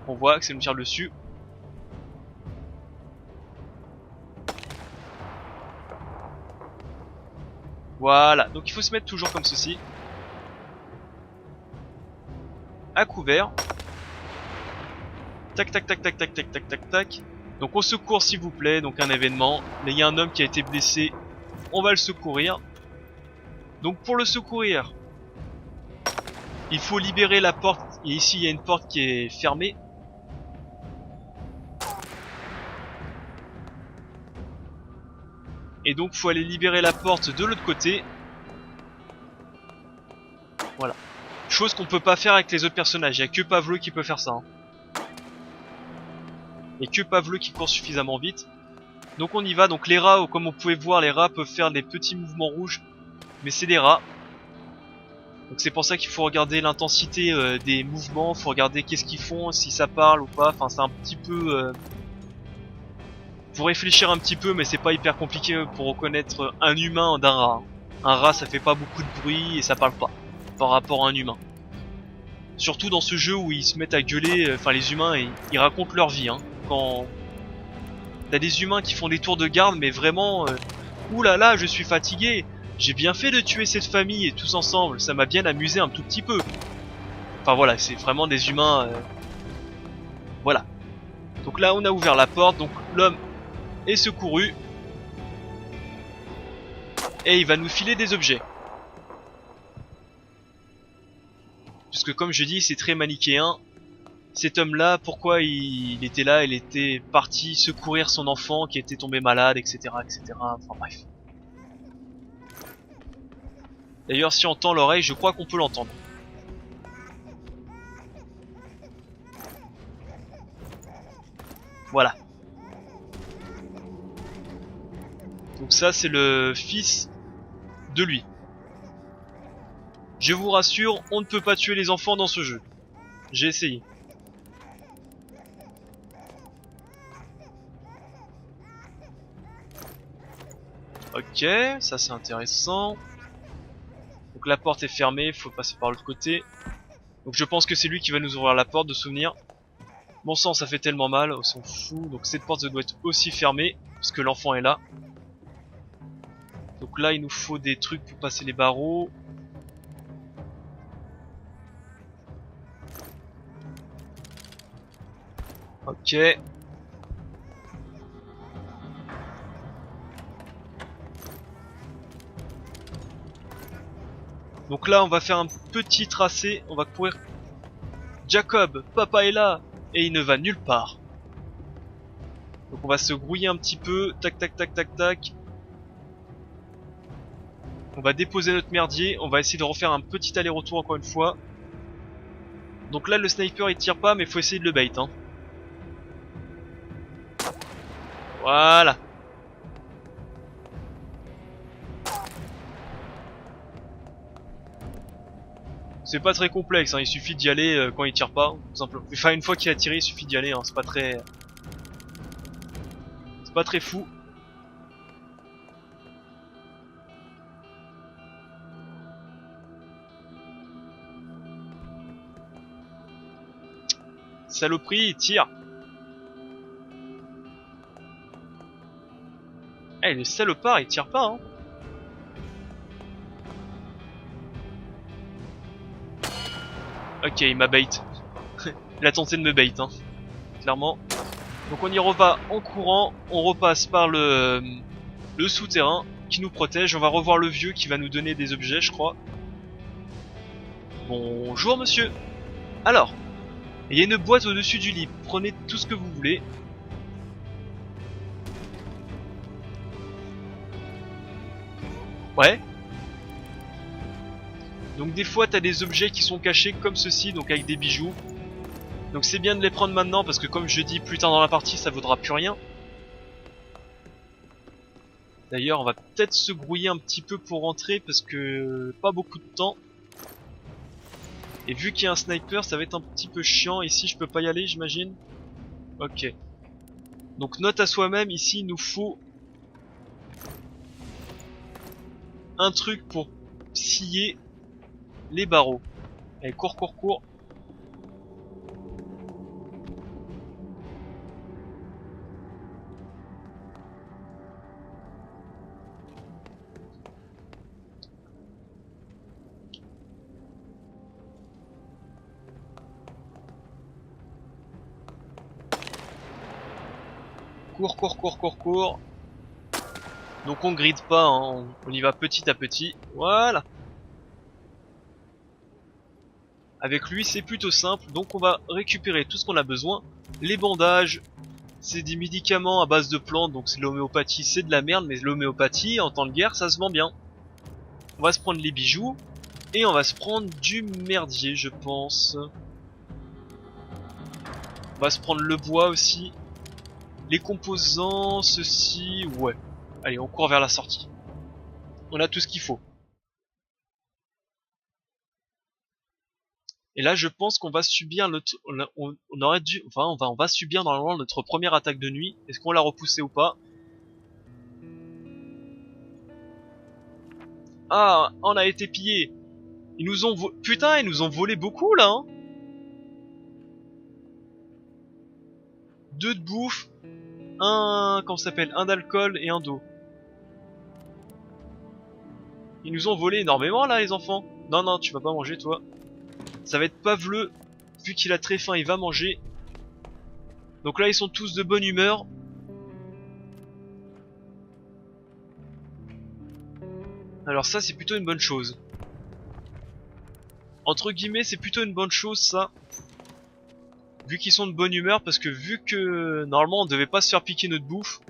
On voit que ça nous tire dessus. Voilà, donc il faut se mettre toujours comme ceci. À couvert. Tac tac tac tac tac tac tac tac tac. Donc au secours s'il vous plaît, donc un événement. Là il y a un homme qui a été blessé, on va le secourir. Donc pour le secourir, il faut libérer la porte. Et ici il y a une porte qui est fermée. Et donc faut aller libérer la porte de l'autre côté. Voilà. Chose qu'on peut pas faire avec les autres personnages, il y a que Pavleux qui peut faire ça. Hein. Et que Pavleux qui court suffisamment vite. Donc on y va, donc les rats, comme vous pouvez voir, les rats peuvent faire des petits mouvements rouges. Mais c'est des rats. Donc c'est pour ça qu'il faut regarder l'intensité des mouvements, faut regarder qu'est-ce qu'ils font, si ça parle ou pas. Enfin c'est un petit peu... faut réfléchir un petit peu, mais c'est pas hyper compliqué pour reconnaître un humain d'un rat. Un rat ça fait pas beaucoup de bruit et ça parle pas par rapport à un humain. Surtout dans ce jeu où ils se mettent à gueuler, enfin les humains ils racontent leur vie. Hein. Quand t'as des humains qui font des tours de garde, mais vraiment, ouh là là, je suis fatigué. J'ai bien fait de tuer cette famille et tous ensemble, ça m'a bien amusé un tout petit peu. Enfin voilà, c'est vraiment des humains. Voilà. Donc là on a ouvert la porte, donc l'homme est secouru. Et il va nous filer des objets. Puisque comme je dis, c'est très manichéen. Cet homme-là, pourquoi il était là? Il était parti secourir son enfant qui était tombé malade, etc. etc. Enfin bref. D'ailleurs, si on tend l'oreille, je crois qu'on peut l'entendre. Voilà. Donc ça, c'est le fils de lui. Je vous rassure, on ne peut pas tuer les enfants dans ce jeu. J'ai essayé. Ok, ça c'est intéressant. Donc la porte est fermée, il faut passer par l'autre côté. Donc je pense que c'est lui qui va nous ouvrir la porte de souvenir. Bon sang, ça fait tellement mal, on s'en fout. Donc cette porte doit être aussi fermée, parce que l'enfant est là. Donc là il nous faut des trucs pour passer les barreaux. Ok. Donc là on va faire un petit tracé, on va courir. Jacob, papa est là, et il ne va nulle part. Donc on va se grouiller un petit peu, tac tac tac tac tac. On va déposer notre merdier, on va essayer de refaire un petit aller-retour encore une fois. Donc là le sniper il tire pas mais faut essayer de le bait hein. Voilà. C'est pas très complexe, hein. Il suffit d'y aller quand il tire pas, tout simplement. Enfin une fois qu'il a tiré il suffit d'y aller, hein. C'est pas très fou. Saloperie, il tire. Eh le salopard il tire pas hein. Ok il m'a bait. Il a tenté de me bait hein. Clairement. Donc on y reva en courant, on repasse par le souterrain qui nous protège, on va revoir le vieux qui va nous donner des objets je crois. Bonjour monsieur. Alors, il y a une boîte au-dessus du lit, prenez tout ce que vous voulez. Ouais. Donc des fois t'as des objets qui sont cachés comme ceci, donc avec des bijoux. Donc c'est bien de les prendre maintenant parce que comme je dis plus tard dans la partie ça vaudra plus rien. D'ailleurs on va peut-être se grouiller un petit peu pour rentrer parce que pas beaucoup de temps. Et vu qu'il y a un sniper ça va être un petit peu chiant. Ici je peux pas y aller j'imagine. Ok. Donc note à soi-même, ici il nous faut un truc pour scier les barreaux. Allez, cours, cours, cours. Cours, cours, cours, cours, cours. Donc on gride pas, hein, on y va petit à petit. Voilà. Avec lui c'est plutôt simple, donc on va récupérer tout ce qu'on a besoin. Les bandages, c'est des médicaments à base de plantes, donc c'est l'homéopathie, c'est de la merde, mais l'homéopathie en temps de guerre ça se vend bien. On va se prendre les bijoux, et on va se prendre du merdier je pense. On va se prendre le bois aussi. Les composants, ceci, ouais. Allez, on court vers la sortie. On a tout ce qu'il faut. Et là, je pense qu'on va subir notre, on aurait dû, enfin, on va subir normalement notre première attaque de nuit. Est-ce qu'on l'a repoussé ou pas? Ah, on a été pillé. Ils nous ont, putain, ils nous ont volé beaucoup là. Hein. 2 de bouffe, un, comment ça s'appelle, un d'alcool et un d'eau. Ils nous ont volé énormément là, les enfants. Non, non, tu vas pas manger toi. Ça va être Paveleux. Vu qu'il a très faim, il va manger. Donc là, ils sont tous de bonne humeur. Alors ça, c'est plutôt une bonne chose. Entre guillemets, c'est plutôt une bonne chose, ça. Vu qu'ils sont de bonne humeur, parce que vu que normalement, on devait pas se faire piquer notre bouffe.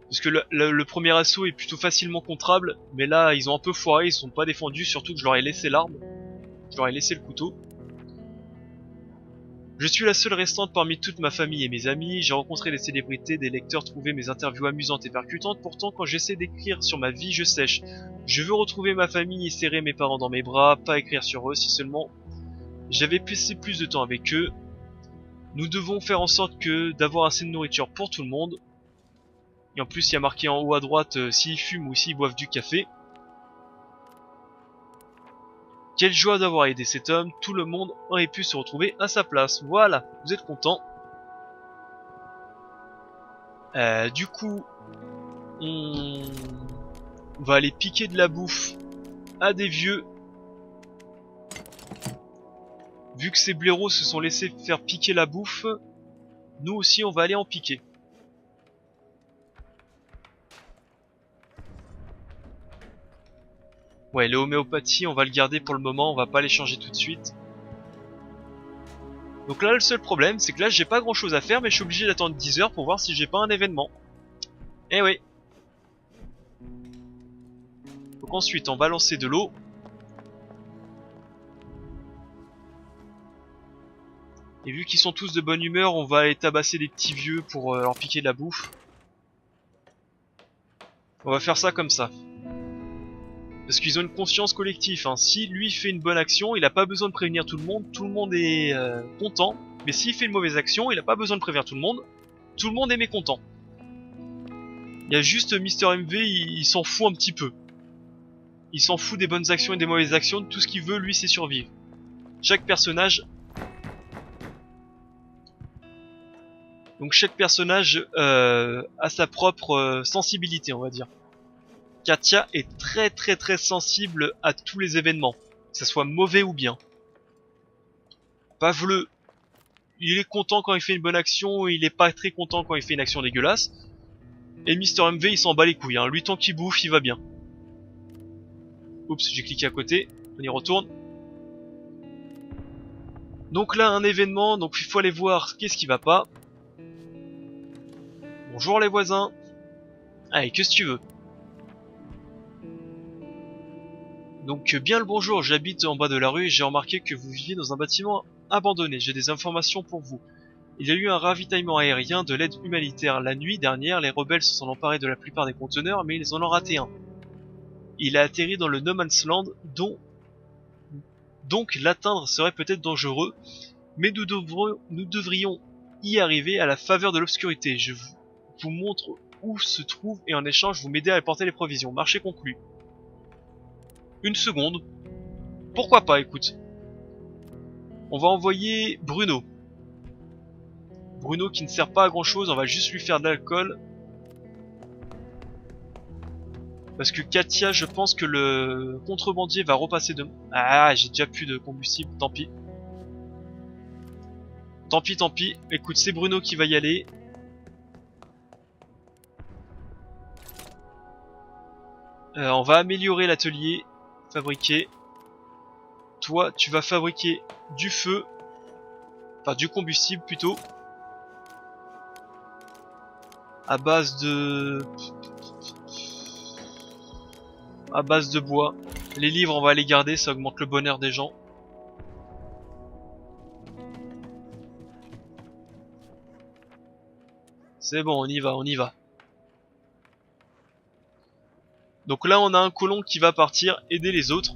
Parce que le premier assaut est plutôt facilement contrable. Mais là, ils ont un peu foiré, ils sont pas défendus. Surtout que je leur ai laissé l'arme. Je leur ai laissé le couteau. Je suis la seule restante parmi toute ma famille et mes amis, j'ai rencontré des célébrités, des lecteurs, trouvé mes interviews amusantes et percutantes, pourtant quand j'essaie d'écrire sur ma vie, je sèche. Je veux retrouver ma famille et serrer mes parents dans mes bras, pas écrire sur eux, si seulement j'avais passé plus de temps avec eux. Nous devons faire en sorte que d'avoir assez de nourriture pour tout le monde. Et en plus il y a marqué en haut à droite s'ils fument ou s'ils boivent du café. Quelle joie d'avoir aidé cet homme, tout le monde aurait pu se retrouver à sa place. Voilà, vous êtes contents. Du coup, on va aller piquer de la bouffe à des vieux. Vu que ces blaireaux se sont laissés faire piquer la bouffe, nous aussi on va aller en piquer. Ouais, l'homéopathie on va le garder pour le moment, on va pas les changer tout de suite. Donc là le seul problème c'est que là j'ai pas grand chose à faire mais je suis obligé d'attendre 10 heures pour voir si j'ai pas un événement. Eh oui. Donc ensuite on va lancer de l'eau. Et vu qu'ils sont tous de bonne humeur, on va aller tabasser des petits vieux pour leur piquer de la bouffe. On va faire ça comme ça. Parce qu'ils ont une conscience collective. Hein. Si lui fait une bonne action, il a pas besoin de prévenir tout le monde est content. Mais s'il fait une mauvaise action, il a pas besoin de prévenir tout le monde est mécontent. Il y a juste Mister MV, il s'en fout un petit peu. Il s'en fout des bonnes actions et des mauvaises actions, tout ce qu'il veut lui c'est survivre. Chaque personnage... Donc chaque personnage a sa propre sensibilité on va dire. Katia est très sensible à tous les événements, que ça soit mauvais ou bien. Paveleux, il est content quand il fait une bonne action, il est pas très content quand il fait une action dégueulasse. Et Mister MV il s'en bat les couilles, hein. Lui tant qu'il bouffe il va bien. Oups, j'ai cliqué à côté, on y retourne. Donc là un événement, donc il faut aller voir qu'est-ce qui va pas. Bonjour les voisins. Allez, qu'est-ce que tu veux? Donc bien le bonjour, j'habite en bas de la rue et j'ai remarqué que vous viviez dans un bâtiment abandonné. J'ai des informations pour vous. Il y a eu un ravitaillement aérien de l'aide humanitaire la nuit dernière. Les rebelles se sont emparés de la plupart des conteneurs, mais ils en ont raté un. Il a atterri dans le No Man's Land, donc l'atteindre serait peut-être dangereux, mais nous devrions y arriver à la faveur de l'obscurité. Je vous montre où se trouve et en échange vous m'aidez à apporter les provisions. Marché conclu. Une seconde. Pourquoi pas, écoute. On va envoyer Bruno. Bruno qui ne sert pas à grand chose, on va juste lui faire de l'alcool. Parce que Katia, je pense que le contrebandier va repasser de... Ah, j'ai déjà plus de combustible, tant pis. Tant pis, tant pis. Écoute, c'est Bruno qui va y aller. On va améliorer l'atelier. Fabriquer. Toi, tu vas fabriquer du feu. Enfin, du combustible plutôt. À base de bois. Les livres, on va les garder, ça augmente le bonheur des gens. C'est bon, on y va, on y va. Donc là, on a un colon qui va partir aider les autres.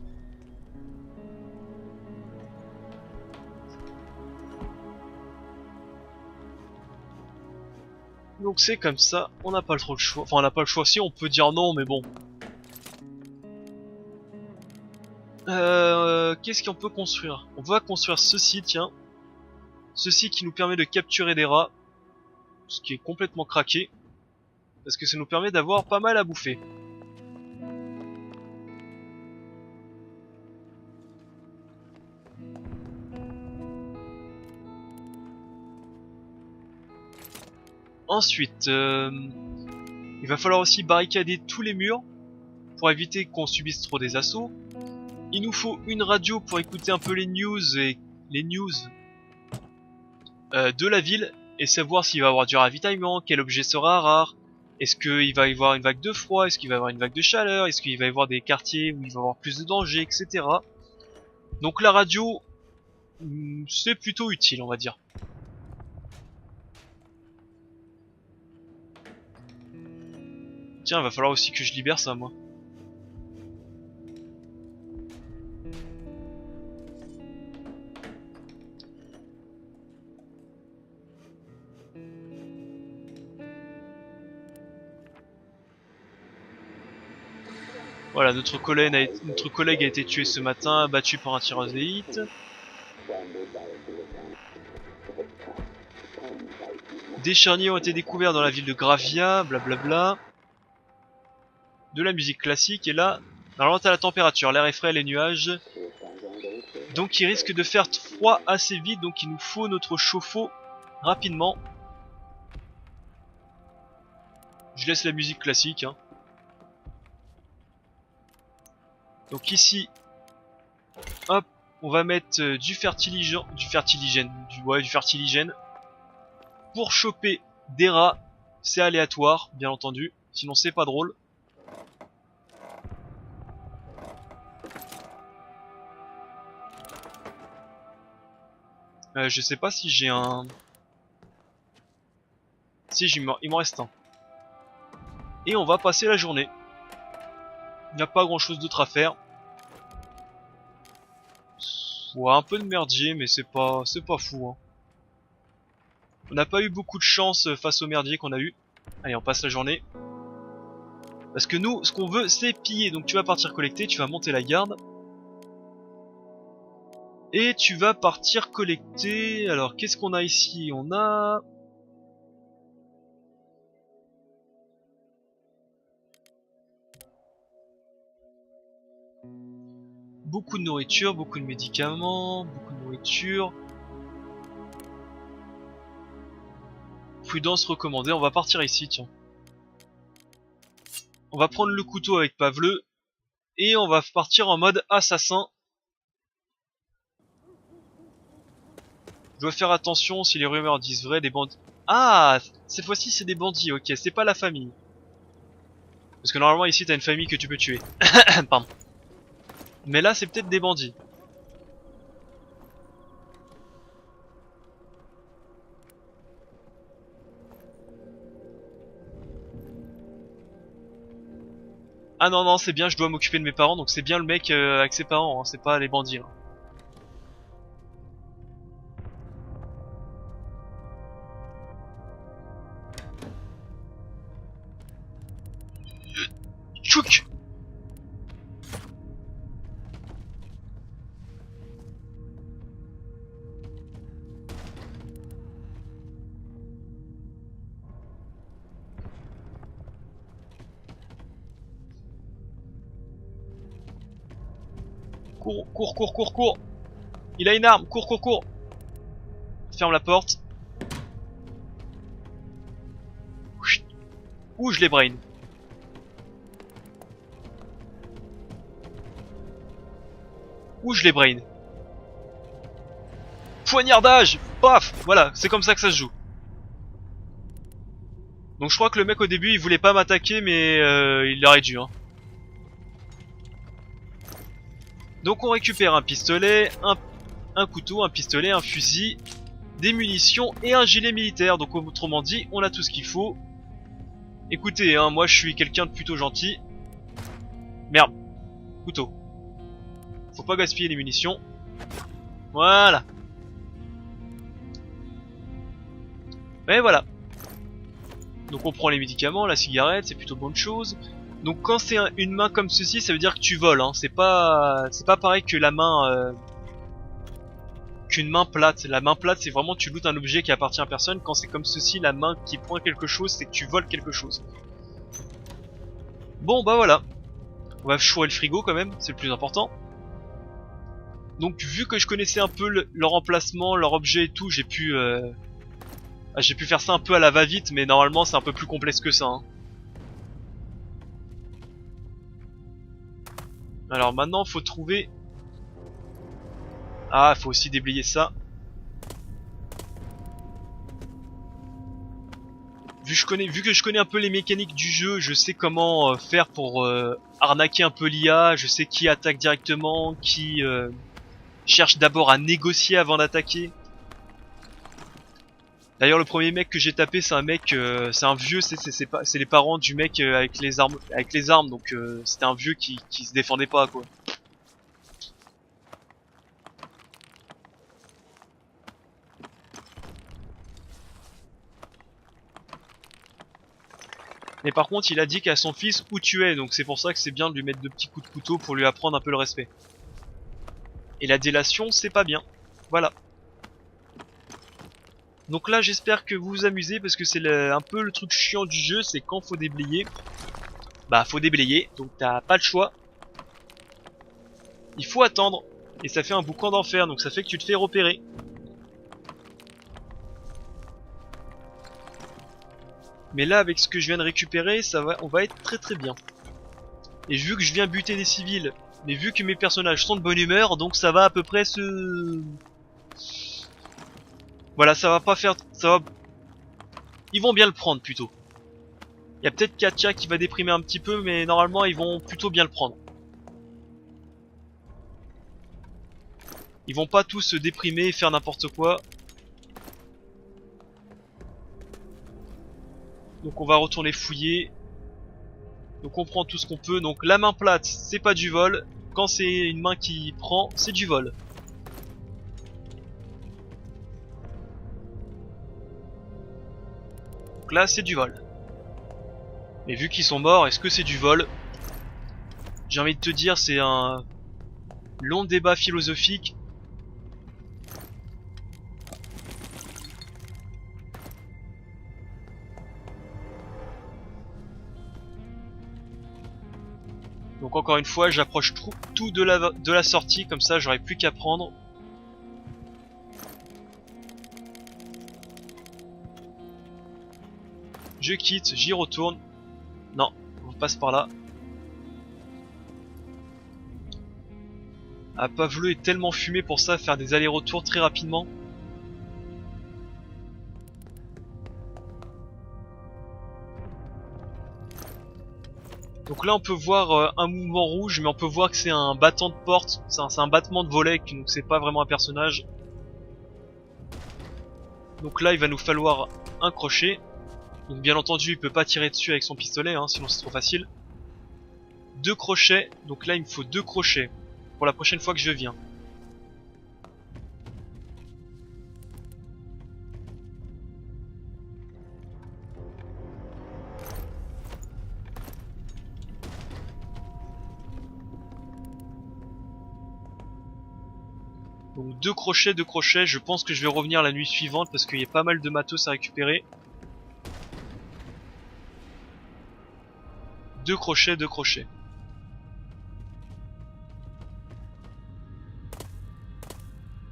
Donc c'est comme ça, on n'a pas trop le choix. Enfin, on n'a pas le choix, si on peut dire non, mais bon. Qu'est-ce qu'on peut construire? On va construire ceci, tiens. Ceci qui nous permet de capturer des rats. Ce qui est complètement craqué. Parce que ça nous permet d'avoir pas mal à bouffer. Ensuite, il va falloir aussi barricader tous les murs pour éviter qu'on subisse trop des assauts. Il nous faut une radio pour écouter un peu les news de la ville et savoir s'il va y avoir du ravitaillement, quel objet sera rare, est-ce qu'il va y avoir une vague de froid, est-ce qu'il va y avoir une vague de chaleur, est-ce qu'il va y avoir des quartiers où il va y avoir plus de danger, etc. Donc la radio, c'est plutôt utile, on va dire. Tiens, va falloir aussi que je libère ça, moi. Voilà, notre collègue a été tué ce matin, abattu par un tireur d'élite. Des charniers ont été découverts dans la ville de Gravia, blablabla. De la musique classique, et là, normalement t'as la température, l'air est frais, les nuages. Donc il risque de faire froid assez vite, donc il nous faut notre chauffe-eau rapidement. Je laisse la musique classique, hein. Donc ici, hop, on va mettre du fertiligène pour choper des rats. C'est aléatoire, bien entendu, sinon c'est pas drôle. Je sais pas si j'ai un... Si, il m'en reste un. Et on va passer la journée. Il n'y a pas grand chose d'autre à faire. Ouais, un peu de merdier, mais c'est pas fou, hein. On n'a pas eu beaucoup de chance face au merdier qu'on a eu. Allez, on passe la journée. Parce que nous, ce qu'on veut, c'est piller. Donc tu vas partir collecter, tu vas monter la garde. Et tu vas partir collecter... Alors, qu'est-ce qu'on a ici? On a... beaucoup de nourriture, beaucoup de médicaments, beaucoup de nourriture. Prudence recommandée, on va partir ici, tiens. On va prendre le couteau avec Paveleux. Et on va partir en mode assassin. Je dois faire attention si les rumeurs disent vrai, des bandits... Ah, cette fois-ci c'est des bandits, ok, c'est pas la famille. Parce que normalement ici t'as une famille que tu peux tuer. Pardon. Mais là, c'est peut-être des bandits. Ah non, non, c'est bien, je dois m'occuper de mes parents, donc c'est bien le mec avec ses parents, hein, c'est pas les bandits. Là. Tchouk! Cours, cours, cours, cours, cours! Il a une arme, cours, cours, cours! Ferme la porte. Ouh, je les brain. Ouh, je les brain. Poignardage! Paf! Voilà, c'est comme ça que ça se joue. Donc je crois que le mec au début il voulait pas m'attaquer mais il aurait dû hein. Donc on récupère un pistolet, un couteau, un pistolet, un fusil, des munitions et un gilet militaire. Donc autrement dit on a tout ce qu'il faut. Écoutez hein, moi je suis quelqu'un de plutôt gentil. Merde, couteau. Faut pas gaspiller les munitions. Voilà. Et voilà. Donc on prend les médicaments, la cigarette, c'est plutôt bonne chose. Donc quand c'est une main comme ceci, ça veut dire que tu voles. Hein. C'est pas pareil que la main qu'une main plate. La main plate, c'est vraiment tu lootes un objet qui appartient à personne. Quand c'est comme ceci, la main qui prend quelque chose, c'est que tu voles quelque chose. Bon bah voilà. On va chourer le frigo quand même, c'est le plus important. Donc vu que je connaissais un peu leur emplacement, leur objet et tout, j'ai pu faire ça un peu à la va-vite, mais normalement c'est un peu plus complexe que ça. Hein. Alors maintenant faut trouver... Ah, faut aussi déblayer ça. Vu que je connais un peu les mécaniques du jeu, je sais comment faire pour arnaquer un peu l'IA, je sais qui attaque directement, qui cherche d'abord à négocier avant d'attaquer. D'ailleurs le premier mec que j'ai tapé c'est un mec, c'est un vieux, c'est les parents du mec avec les armes, donc c'était un vieux qui se défendait pas quoi. Mais par contre il a dit qu'à son fils où tu es, donc c'est pour ça que c'est bien de lui mettre de petits coups de couteau pour lui apprendre un peu le respect. Et la délation c'est pas bien, voilà. Donc là j'espère que vous vous amusez parce que c'est un peu le truc chiant du jeu, c'est quand faut déblayer. Bah faut déblayer, donc t'as pas le choix. Il faut attendre, et ça fait un boucan d'enfer, donc ça fait que tu te fais repérer. Mais là avec ce que je viens de récupérer, on va être très très bien. Et vu que je viens buter des civils, mais vu que mes personnages sont de bonne humeur, donc ça va à peu près se... Voilà, ça va pas faire... Ils vont bien le prendre plutôt. Il y a peut-être Katia qui va déprimer un petit peu, mais normalement ils vont plutôt bien le prendre. Ils vont pas tous se déprimer et faire n'importe quoi. Donc on va retourner fouiller. Donc on prend tout ce qu'on peut. Donc la main plate, c'est pas du vol. Quand c'est une main qui prend, c'est du vol. Donc là, c'est du vol. Mais vu qu'ils sont morts, est-ce que c'est du vol? J'ai envie de te dire, c'est un long débat philosophique. Donc encore une fois, j'approche tout de la sortie, comme ça j'aurai plus qu'à prendre. Je quitte, j'y retourne. Non, on passe par là. Ah, Pavleux est tellement fumé pour ça, faire des allers-retours très rapidement. Donc là on peut voir un mouvement rouge, mais on peut voir que c'est un battant de porte, c'est un battement de volet, donc c'est pas vraiment un personnage. Donc là il va nous falloir un crochet. Donc bien entendu il peut pas tirer dessus avec son pistolet, hein, sinon c'est trop facile. 2 crochets, donc là il me faut 2 crochets pour la prochaine fois que je viens. Donc 2 crochets, je pense que je vais revenir la nuit suivante parce qu'il y a pas mal de matos à récupérer. 2 crochets, 2 crochets.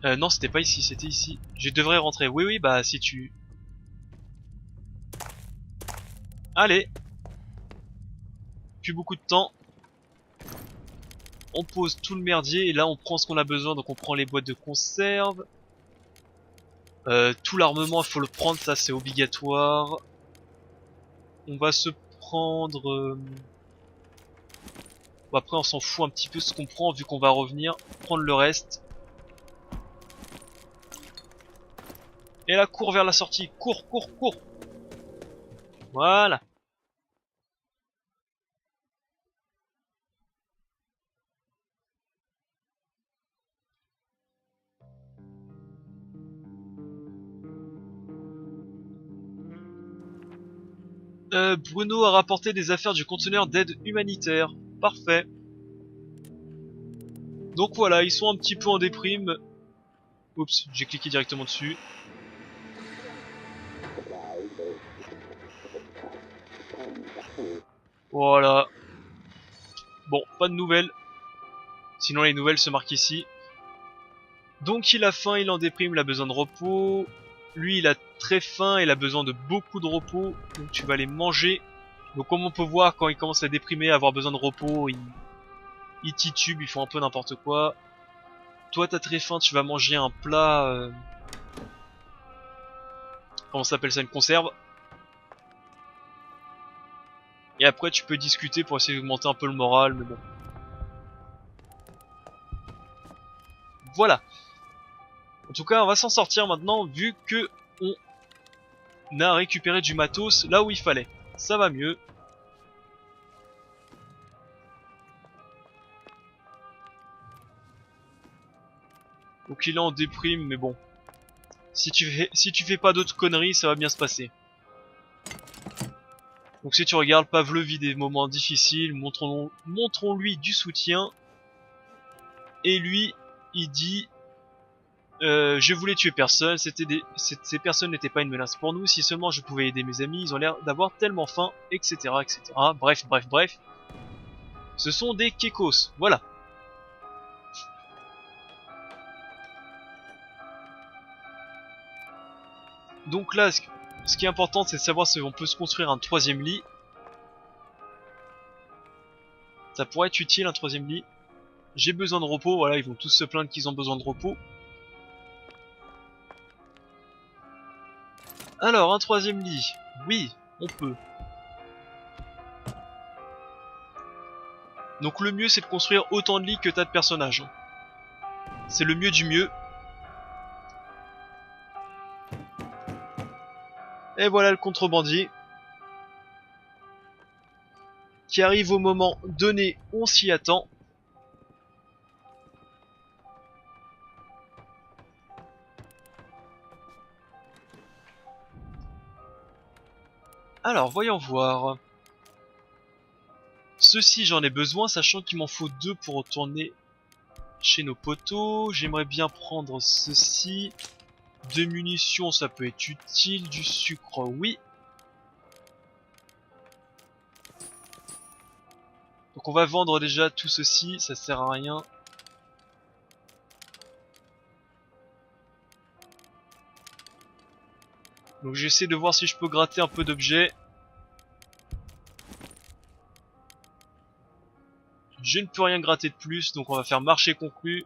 Non, c'était pas ici, c'était ici. Je devrais rentrer. Oui, oui, bah si tu... Allez. Plus beaucoup de temps. On pose tout le merdier et là on prend ce qu'on a besoin. Donc on prend les boîtes de conserve. Tout l'armement, il faut le prendre, ça c'est obligatoire. On va se prendre... Bon, après on s'en fout un petit peu ce qu'on prend vu qu'on va revenir. Prendre le reste. Et là, cours vers la sortie. Cours, cours, cours. Voilà. Bruno a rapporté des affaires du conteneur d'aide humanitaire. Parfait. Donc voilà, ils sont un petit peu en déprime. Oups, j'ai cliqué directement dessus. Voilà. Bon, pas de nouvelles. Sinon les nouvelles se marquent ici. Donc il a faim, il en déprime, il a besoin de repos. Lui il a très faim, il a besoin de beaucoup de repos. Donc tu vas les manger. Donc comme on peut voir, quand il commence à déprimer, à avoir besoin de repos, il titube, il font un peu n'importe quoi. Toi t'as très faim, tu vas manger un plat... comment ça s'appelle ça, une conserve. Et après tu peux discuter pour essayer d'augmenter un peu le moral, mais bon. Voilà. En tout cas on va s'en sortir maintenant vu que on a récupéré du matos là où il fallait. Ça va mieux. Donc il est en déprime, mais bon. Si tu fais pas d'autres conneries, ça va bien se passer. Donc si tu regardes, Pavle vit des moments difficiles, montrons-lui du soutien. Et lui, il dit je voulais tuer personne, ces personnes n'étaient pas une menace pour nous, si seulement je pouvais aider mes amis, ils ont l'air d'avoir tellement faim, etc., etc. Bref, bref, bref. Ce sont des kekos, voilà. Donc là, ce qui est important, c'est de savoir si on peut se construire un 3ème lit. Ça pourrait être utile, un 3ème lit. J'ai besoin de repos, voilà, ils vont tous se plaindre qu'ils ont besoin de repos. Alors, un 3ème lit. Oui, on peut. Donc le mieux, c'est de construire autant de lits que t'as de personnages. C'est le mieux du mieux. Et voilà le contrebandier. Qui arrive au moment donné, on s'y attend. Alors, voyons voir. Ceci, j'en ai besoin, sachant qu'il m'en faut 2 pour retourner chez nos potos. J'aimerais bien prendre ceci. 2 munitions, ça peut être utile. Du sucre, oui. Donc on va vendre déjà tout ceci, ça sert à rien. Donc j'essaie de voir si je peux gratter un peu d'objets. Je ne peux rien gratter de plus, donc on va faire marché conclu.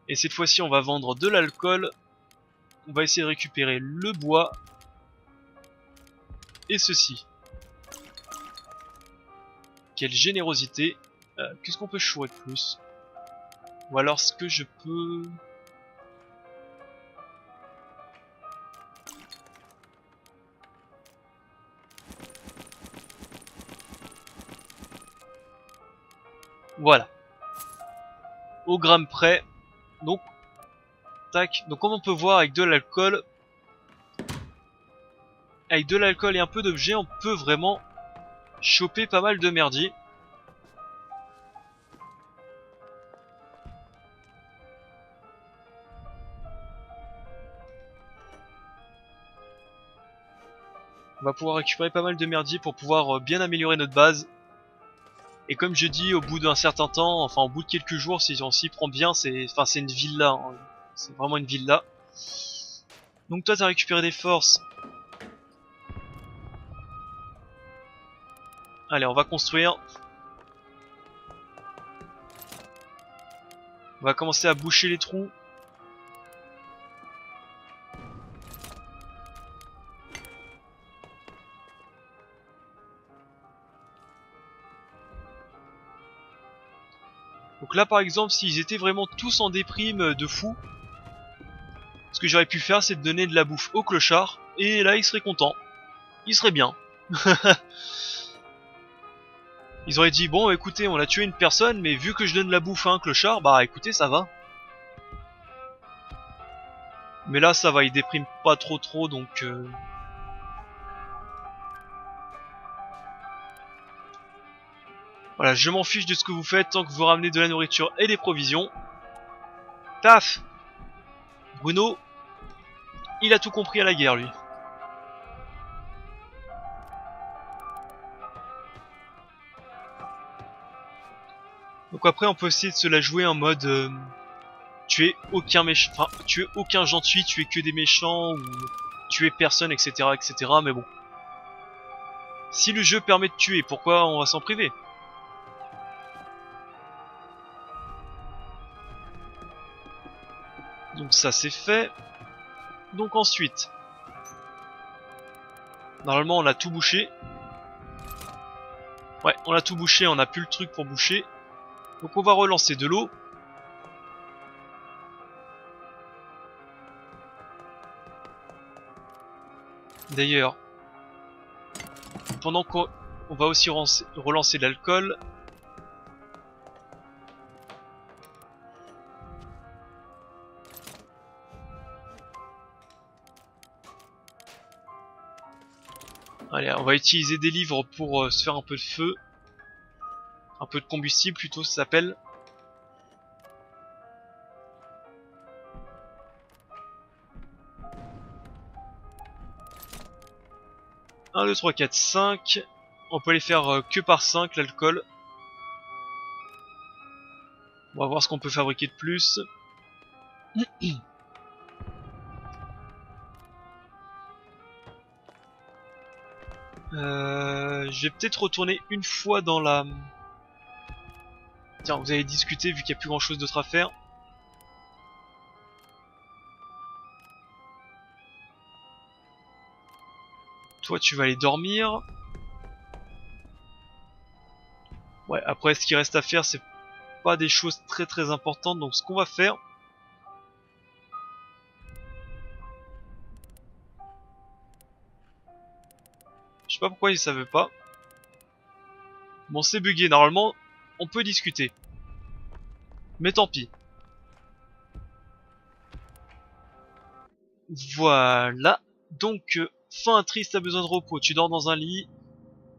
Et cette fois-ci on va vendre de l'alcool. On va essayer de récupérer le bois. Et ceci. Quelle générosité. Qu'est-ce qu'on peut chourer de plus? Ou alors ce que je peux... Voilà. Au gramme près. Donc, tac. Donc comme on peut voir avec de l'alcool... Avec de l'alcool et un peu d'objets, on peut vraiment choper pas mal de merdier. On va pouvoir récupérer pas mal de merdier pour pouvoir bien améliorer notre base. Et comme je dis, au bout d'un certain temps, enfin au bout de quelques jours, si on s'y prend bien, c'est une villa. Hein. C'est vraiment une villa. Donc toi, t'as récupéré des forces. Allez, on va construire. On va commencer à boucher les trous. Donc là par exemple, s'ils étaient vraiment tous en déprime de fou, ce que j'aurais pu faire, c'est de donner de la bouffe au clochard, et là ils seraient contents. Ils seraient bien. Ils auraient dit, bon écoutez, on a tué une personne, mais vu que je donne la bouffe à un clochard, bah écoutez, ça va. Mais là ça va, ils dépriment pas trop, donc... Voilà, je m'en fiche de ce que vous faites tant que vous ramenez de la nourriture et des provisions. Taf! Bruno, il a tout compris à la guerre, lui. Donc après, on peut essayer de se la jouer en mode... tuer aucun méchant... Enfin, tuer aucun gentil, tuer que des méchants, ou tuer personne, etc., etc., mais bon. Si le jeu permet de tuer, pourquoi on va s'en priver? Donc ça c'est fait. Donc ensuite... Normalement on a tout bouché. Ouais, on a tout bouché, on a plus le truc pour boucher. Donc on va relancer de l'eau. D'ailleurs, pendant qu'on va aussi relancer de l'alcool. Allez, on va utiliser des livres pour se faire un peu de feu. Un peu de combustible plutôt, ça s'appelle. Un, 2, 3, 4, 5. On peut les faire que par 5, l'alcool. On va voir ce qu'on peut fabriquer de plus. Je vais peut-être retourner une fois dans la... Tiens, vous avez discuté vu qu'il n'y a plus grand chose d'autre à faire. Toi tu vas aller dormir. Ouais, après ce qui reste à faire c'est pas des choses très importantes. Donc ce qu'on va faire... Je sais pas pourquoi ça veut pas. Bon c'est bugué, normalement on peut discuter. Mais tant pis. Voilà. Donc, faim, triste, t'as besoin de repos. Tu dors dans un lit.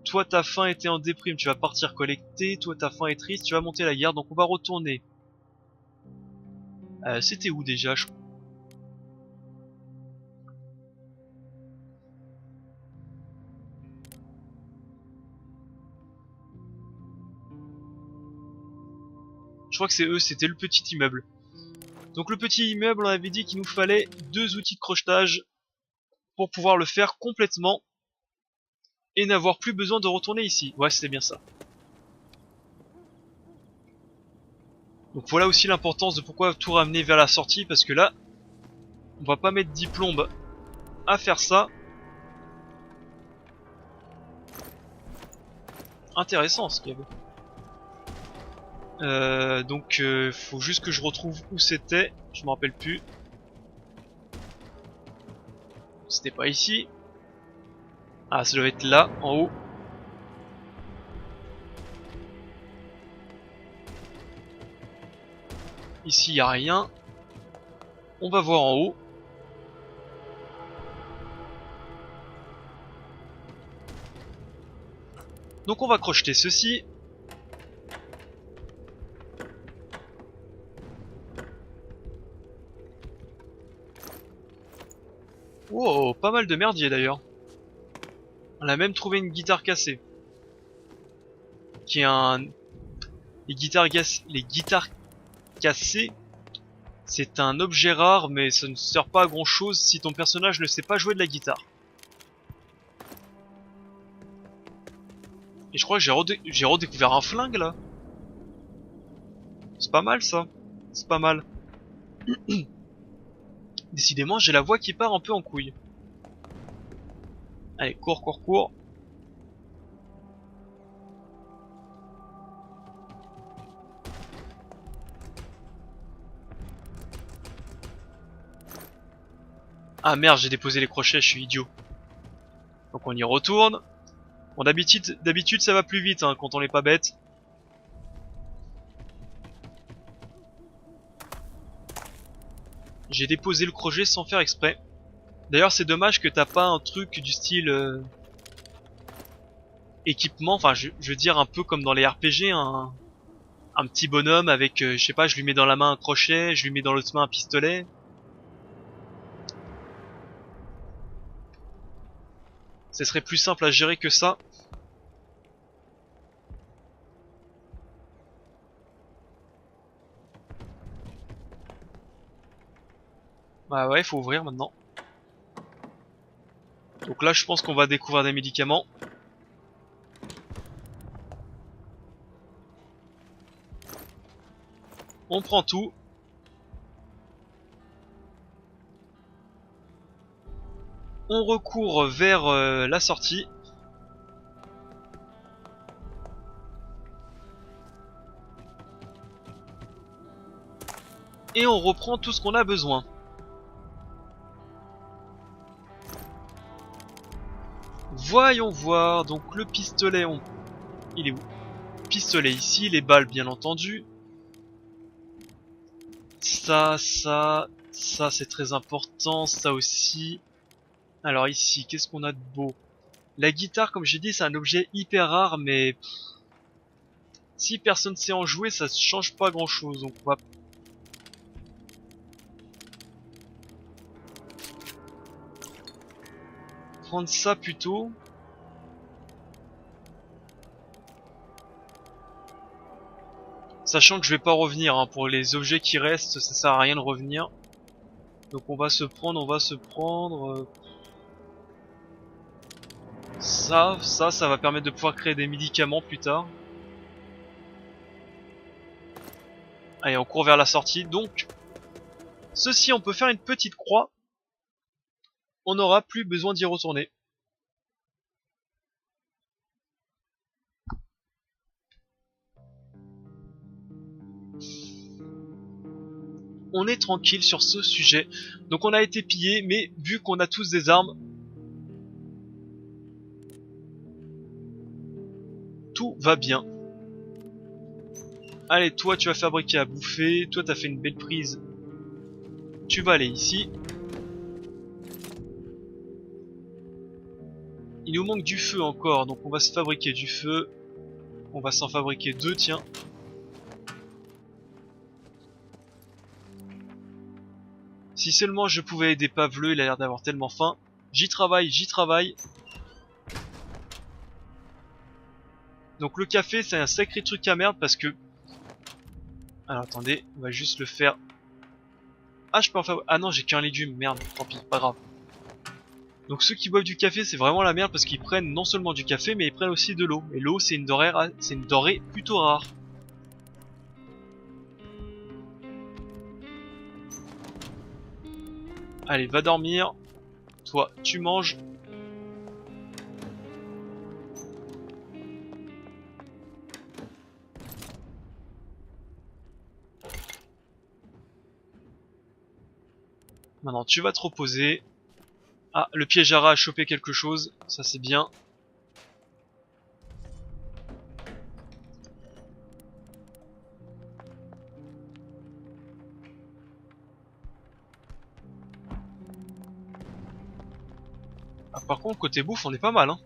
Toi, ta faim était en déprime. Tu vas partir collecter. Toi, ta faim est triste. Tu vas monter la garde. Donc, on va retourner. C'était où déjà? Je crois que c'est eux. C'était le petit immeuble. Donc, le petit immeuble, on avait dit qu'il nous fallait 2 outils de crochetage pour pouvoir le faire complètement et n'avoir plus besoin de retourner ici. Ouais, c'était bien ça. Donc voilà aussi l'importance de pourquoi tout ramener vers la sortie, parce que là, on va pas mettre 10 plombes à faire ça. intéressant ce qu'il y avait. Donc faut juste que je retrouve où c'était. Je me rappelle plus. C'était pas ici. Ah, ça doit être là, en haut. Ici, y a rien. On va voir en haut. Donc on va crocheter ceci. Wow, pas mal de merdier d'ailleurs. On a même trouvé une guitare cassée. Qui est un... Les guitares cassées, c'est un objet rare, mais ça ne sert pas à grand chose si ton personnage ne sait pas jouer de la guitare. Et je crois que j'ai redécouvert un flingue là. C'est pas mal ça. C'est pas mal. Décidément, j'ai la voix qui part un peu en couille. Allez, cours, cours, cours. Ah merde, j'ai déposé les crochets, je suis idiot. Donc on y retourne. Bon, d'habitude ça va plus vite hein, quand on n'est pas bête. J'ai déposé le crochet sans faire exprès. D'ailleurs c'est dommage que t'as pas un truc du style équipement, enfin je veux dire un peu comme dans les RPG, un petit bonhomme avec, je sais pas, je lui mets dans la main un crochet, je lui mets dans l'autre main un pistolet. Ce serait plus simple à gérer que ça. Bah ouais, faut ouvrir maintenant. Donc là je pense qu'on va découvrir des médicaments. On prend tout. On recourt vers la sortie. Et on reprend tout ce qu'on a besoin. Voyons voir, donc le pistolet, il est où? Pistolet ici, les balles bien entendu. Ça c'est très important, ça aussi. Alors ici, qu'est-ce qu'on a de beau? La guitare, comme j'ai dit, c'est un objet hyper rare, mais si personne sait en jouer, ça change pas grand-chose. Donc on va prendre ça plutôt. Sachant que je vais pas revenir, hein, pour les objets qui restent, ça sert à rien de revenir. Donc on va se prendre... ça va permettre de pouvoir créer des médicaments plus tard. Allez, on court vers la sortie. Donc, ceci, on peut faire une petite croix. On n'aura plus besoin d'y retourner. On est tranquille sur ce sujet. Donc on a été pillé, mais vu qu'on a tous des armes, tout va bien. Allez, toi tu vas fabriquer à bouffer, toi t'as fait une belle prise. Tu vas aller ici. Il nous manque du feu encore, donc on va se fabriquer du feu. On va s'en fabriquer deux, tiens. Si seulement je pouvais aider Paveleux, il a l'air d'avoir tellement faim. J'y travaille, j'y travaille. Donc le café c'est un sacré truc à merde parce que... Alors attendez, on va juste le faire. Ah je peux en faire... Ah non j'ai qu'un légume, merde, tant pis, pas grave. Donc ceux qui boivent du café c'est vraiment la merde parce qu'ils prennent non seulement du café mais ils prennent aussi de l'eau. Et l'eau c'est une denrée plutôt rare. Allez va dormir. Toi tu manges. Maintenant, tu vas te reposer. Ah, le piège à rat a chopé quelque chose. Ça, c'est bien. Ah, par contre, côté bouffe, on est pas mal, hein.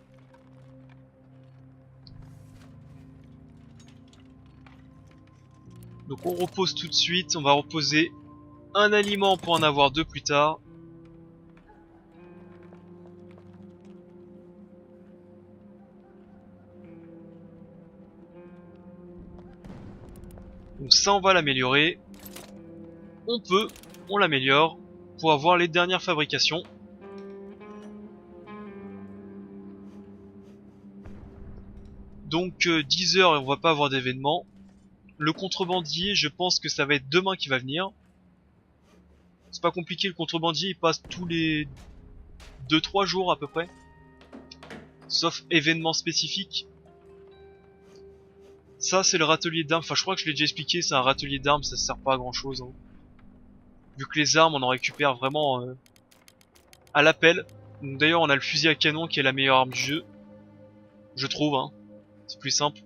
Donc, on repose tout de suite. On va reposer un aliment pour en avoir deux plus tard. Donc ça, on va l'améliorer. On l'améliore pour avoir les dernières fabrications. Donc 10 heures et on va pas avoir d'événement. Le contrebandier, je pense que ça va être demain qui va venir. C'est pas compliqué, le contrebandier il passe tous les 2-3 jours à peu près. Sauf événement spécifique. Ça c'est le râtelier d'armes, enfin je crois que je l'ai déjà expliqué, c'est un râtelier d'armes, ça sert pas à grand chose. Hein. Vu que les armes on en récupère vraiment à l'appel. D'ailleurs on a le fusil à canon qui est la meilleure arme du jeu. Je trouve, hein. C'est plus simple.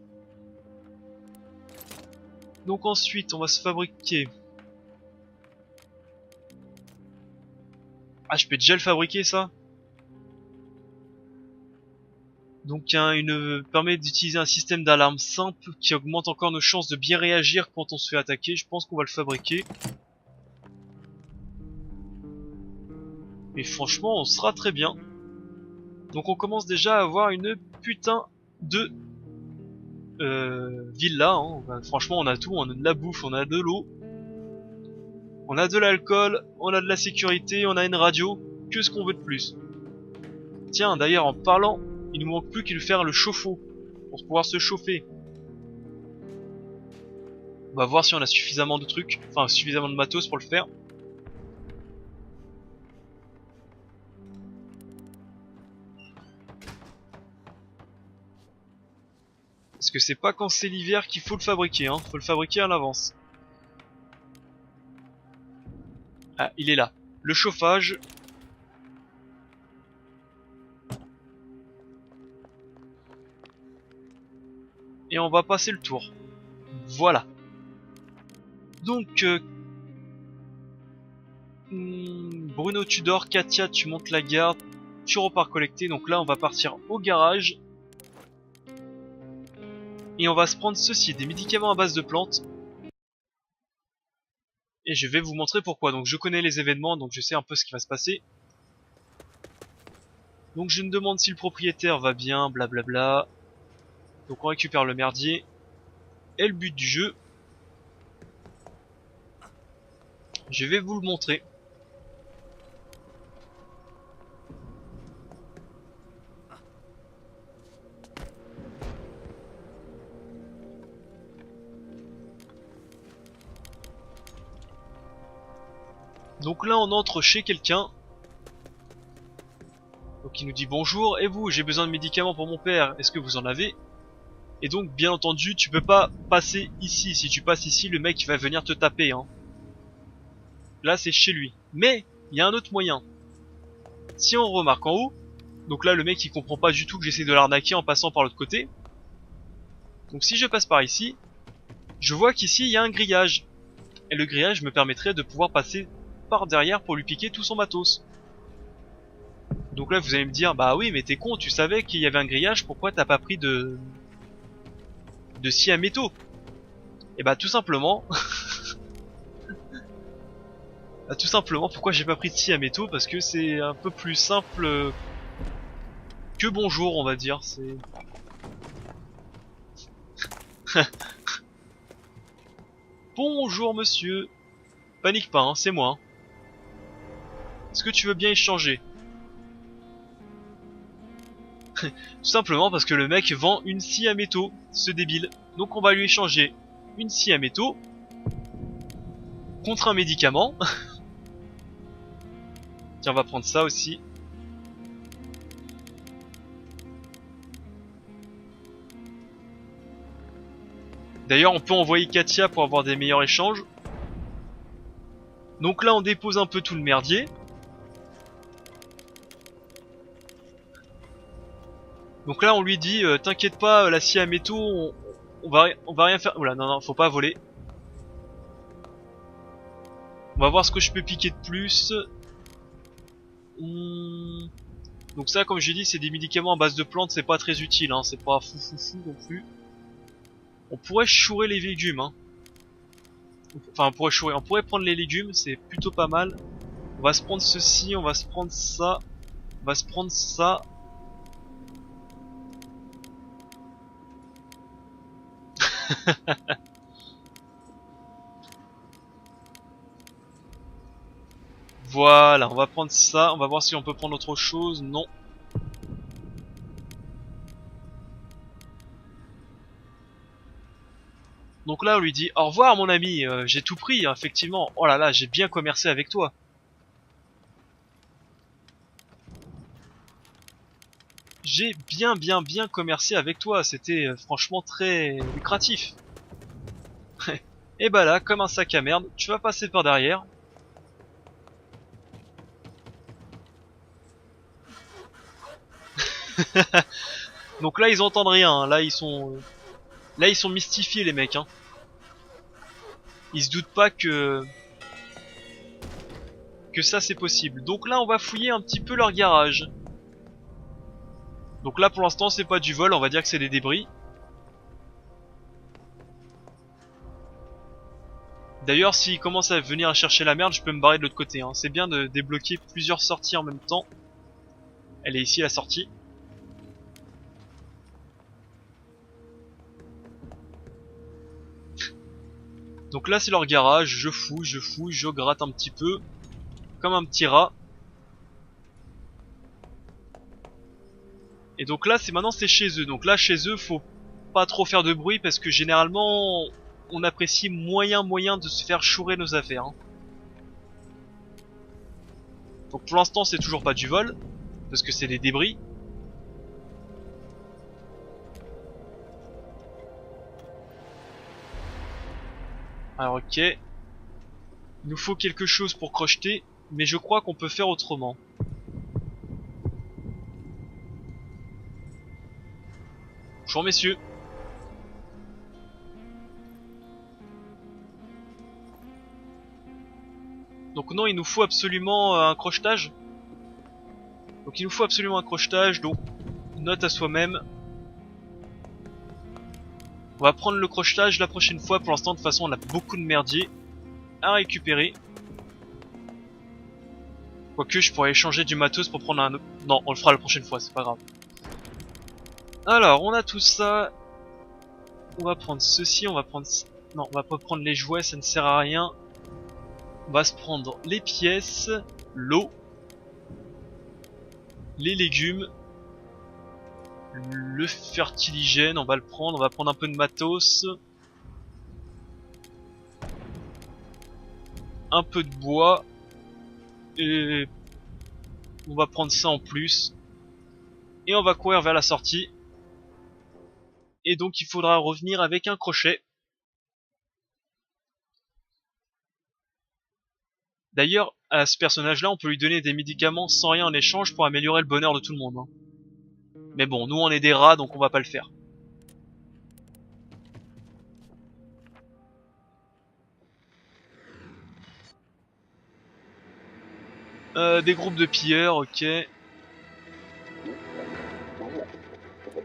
Donc ensuite on va se fabriquer. Ah je peux déjà le fabriquer ça. Donc permet d'utiliser un système d'alarme simple qui augmente encore nos chances de bien réagir quand on se fait attaquer. Je pense qu'on va le fabriquer. Et franchement on sera très bien. Donc on commence déjà à avoir une putain de villa. Hein. Bah, franchement on a tout, on a de la bouffe, on a de l'eau. On a de l'alcool, on a de la sécurité, on a une radio. Que ce qu'on veut de plus. Tiens d'ailleurs en parlant, il nous manque plus qu'à faire le chauffe-eau. Pour pouvoir se chauffer. On va voir si on a suffisamment de trucs, enfin suffisamment de matos pour le faire. Parce que c'est pas quand c'est l'hiver qu'il faut le fabriquer, hein. Faut le fabriquer à l'avance. Ah, il est là. Le chauffage. Et on va passer le tour. Voilà. Donc, Bruno tu dors, Katia tu montes la garde, tu repars collecter. Donc là on va partir au garage. Et on va se prendre ceci, des médicaments à base de plantes. Et je vais vous montrer pourquoi. Donc je connais les événements, donc je sais un peu ce qui va se passer. Donc je me demande si le propriétaire va bien, blablabla. Donc on récupère le merdier. Et le but du jeu, je vais vous le montrer. Donc là on entre chez quelqu'un. Donc il nous dit bonjour, et vous, j'ai besoin de médicaments pour mon père, est-ce que vous en avez? Et donc bien entendu tu peux pas passer ici, si tu passes ici le mec va venir te taper hein. Là c'est chez lui. Mais il y a un autre moyen. Si on remarque en haut, donc là le mec il comprend pas du tout que j'essaie de l'arnaquer en passant par l'autre côté. Donc si je passe par ici, je vois qu'ici il y a un grillage. Et le grillage me permettrait de pouvoir passer par derrière pour lui piquer tout son matos. Donc là vous allez me dire, bah oui mais t'es con, tu savais qu'il y avait un grillage, pourquoi t'as pas pris de scie à métaux? Et bah tout simplement... tout simplement pourquoi j'ai pas pris de scie à métaux, parce que c'est un peu plus simple que bonjour on va dire, c'est... Bonjour monsieur. Panique pas hein, c'est moi. Hein. Est-ce que tu veux bien échanger? Tout simplement parce que le mec vend une scie à métaux, ce débile. Donc on va lui échanger une scie à métaux contre un médicament. Tiens, on va prendre ça aussi. D'ailleurs, on peut envoyer Katia pour avoir des meilleurs échanges. Donc là on dépose un peu tout le merdier. Donc là on lui dit t'inquiète pas, la scie à métaux, on va rien faire. Oula, non, faut pas voler. On va voir ce que je peux piquer de plus. Donc ça, comme j'ai dit, c'est des médicaments à base de plantes, c'est pas très utile, hein. C'est pas fou non plus. On pourrait chourer les légumes, hein. Enfin, on pourrait prendre les légumes, c'est plutôt pas mal. On va se prendre ceci, on va se prendre ça, on va se prendre ça. Voilà, on va prendre ça, on va voir si on peut prendre autre chose. Non. Donc là on lui dit au revoir mon ami, j'ai tout pris, hein, effectivement. Oh là là, j'ai bien commercé avec toi. J'ai bien commercé avec toi, c'était franchement très lucratif. Et bah là, comme un sac à merde, tu vas passer par derrière. Donc là ils entendent rien, hein. Là ils sont mystifiés les mecs, hein. Ils se doutent pas que ça c'est possible. Donc là on va fouiller un petit peu leur garage. Donc là pour l'instant c'est pas du vol, on va dire que c'est des débris. D'ailleurs s'ils commencent à venir chercher la merde, je peux me barrer de l'autre côté, hein. C'est bien de débloquer plusieurs sorties en même temps. Elle est ici la sortie. Donc là c'est leur garage, je fouille, je gratte un petit peu. Comme un petit rat. Et donc là maintenant c'est chez eux. Donc là chez eux faut pas trop faire de bruit parce que généralement on apprécie moyen de se faire chourer nos affaires, hein. Donc pour l'instant c'est toujours pas du vol parce que c'est des débris. Alors ok. Il nous faut quelque chose pour crocheter, mais je crois qu'on peut faire autrement. Bonjour messieurs. Donc non, il nous faut absolument un crochetage. Donc il nous faut absolument un crochetage, donc note à soi-même. On va prendre le crochetage la prochaine fois, pour l'instant de toute façon on a beaucoup de merdier à récupérer. Quoique je pourrais échanger du matos pour prendre un autre... Non, on le fera la prochaine fois, c'est pas grave. Alors, on a tout ça. On va prendre ceci, on va prendre... Non, on va pas prendre les jouets, ça ne sert à rien. On va se prendre les pièces, l'eau, les légumes, le fertiligène, on va le prendre, on va prendre un peu de matos. Un peu de bois. Et on va prendre ça en plus. Et on va courir vers la sortie. Et donc il faudra revenir avec un crochet. D'ailleurs, à ce personnage-là, on peut lui donner des médicaments sans rien en échange pour améliorer le bonheur de tout le monde, hein. Mais bon, nous on est des rats, donc on va pas le faire. Des groupes de pilleurs, ok.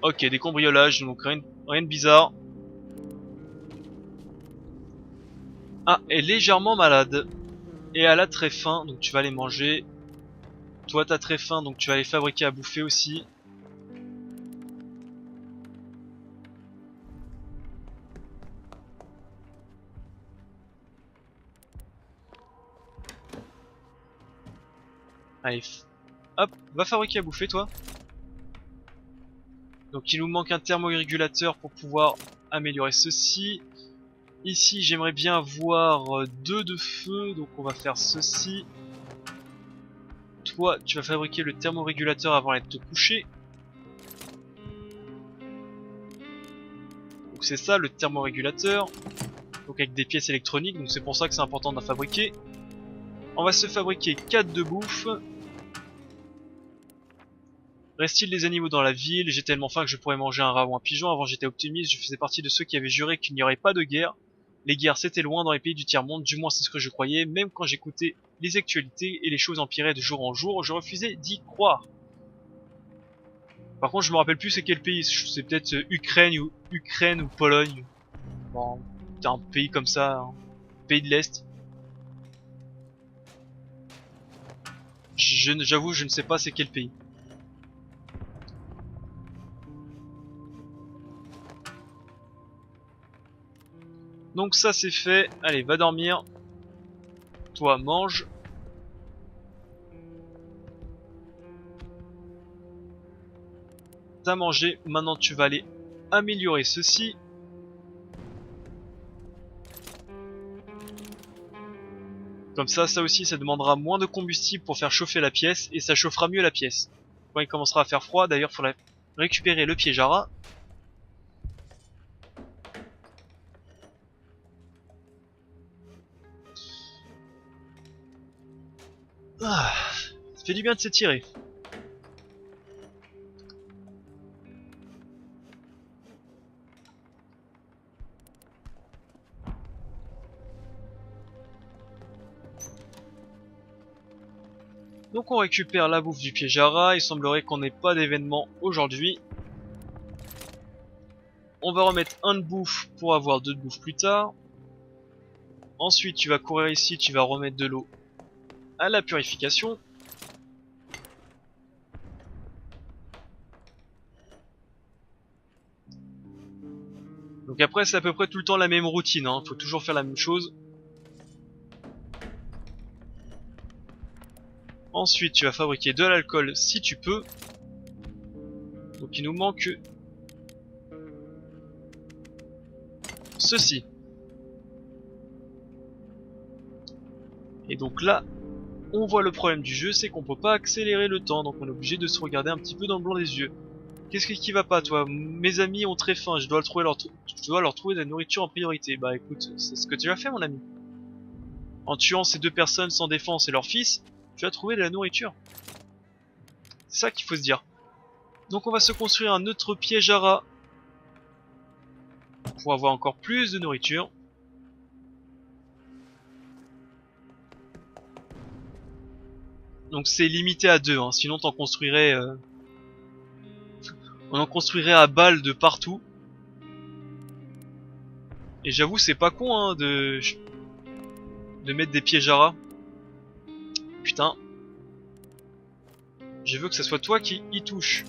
Ok, des cambriolages, donc rien de bizarre. Ah, elle est légèrement malade. Et elle a très faim, donc tu vas les manger. Toi t'as très faim, donc tu vas les fabriquer à bouffer aussi. Allez, hop, va fabriquer à bouffer toi. Donc il nous manque un thermorégulateur pour pouvoir améliorer ceci. Ici j'aimerais bien avoir 2 de feu, donc on va faire ceci. Toi tu vas fabriquer le thermorégulateur avant d'aller te coucher. Donc c'est ça le thermorégulateur. Donc avec des pièces électroniques, donc c'est pour ça que c'est important d'en fabriquer. On va se fabriquer 4 de bouffe. Reste-t-il des animaux dans la ville? J'ai tellement faim que je pourrais manger un rat ou un pigeon. Avant j'étais optimiste, je faisais partie de ceux qui avaient juré qu'il n'y aurait pas de guerre. Les guerres c'était loin dans les pays du tiers-monde, du moins c'est ce que je croyais. Même quand j'écoutais les actualités et les choses empiraient de jour en jour, je refusais d'y croire. Par contre je me rappelle plus c'est quel pays, c'est peut-être Ukraine ou Pologne. Bon, c'est un pays comme ça, un pays de l'Est. J'avoue je ne sais pas c'est quel pays. Donc ça c'est fait, allez va dormir. Toi mange. T'as mangé, maintenant tu vas aller améliorer ceci. Comme ça aussi ça demandera moins de combustible pour faire chauffer la pièce et ça chauffera mieux la pièce. Quand il commencera à faire froid, d'ailleurs il faudra récupérer le piège à rat. Ah, ça fait du bien de s'étirer. Donc on récupère la bouffe du piège à rat, il semblerait qu'on n'ait pas d'événement aujourd'hui. On va remettre un de bouffe pour avoir 2 de bouffe plus tard. Ensuite tu vas courir ici, tu vas remettre de l'eau à la purification. Donc après c'est à peu près tout le temps la même routine, hein. Faut toujours faire la même chose. Ensuite tu vas fabriquer de l'alcool si tu peux. Donc il nous manque ceci. Et donc là, on voit le problème du jeu, c'est qu'on peut pas accélérer le temps, donc on est obligé de se regarder un petit peu dans le blanc des yeux. Qu'est-ce qui va pas, toi? Mes amis ont très faim, je dois leur trouver de la nourriture en priorité. Bah écoute, c'est ce que tu as fait mon ami. En tuant ces 2 personnes sans défense et leur fils, tu as trouvé de la nourriture. C'est ça qu'il faut se dire. Donc on va se construire un autre piège à rats pour avoir encore plus de nourriture. Donc c'est limité à 2, hein. Sinon t'en construirais... on en construirait à balles de partout. Et j'avoue c'est pas con hein, de mettre des pièges à rats. Putain. Je veux que ce soit toi qui y touche.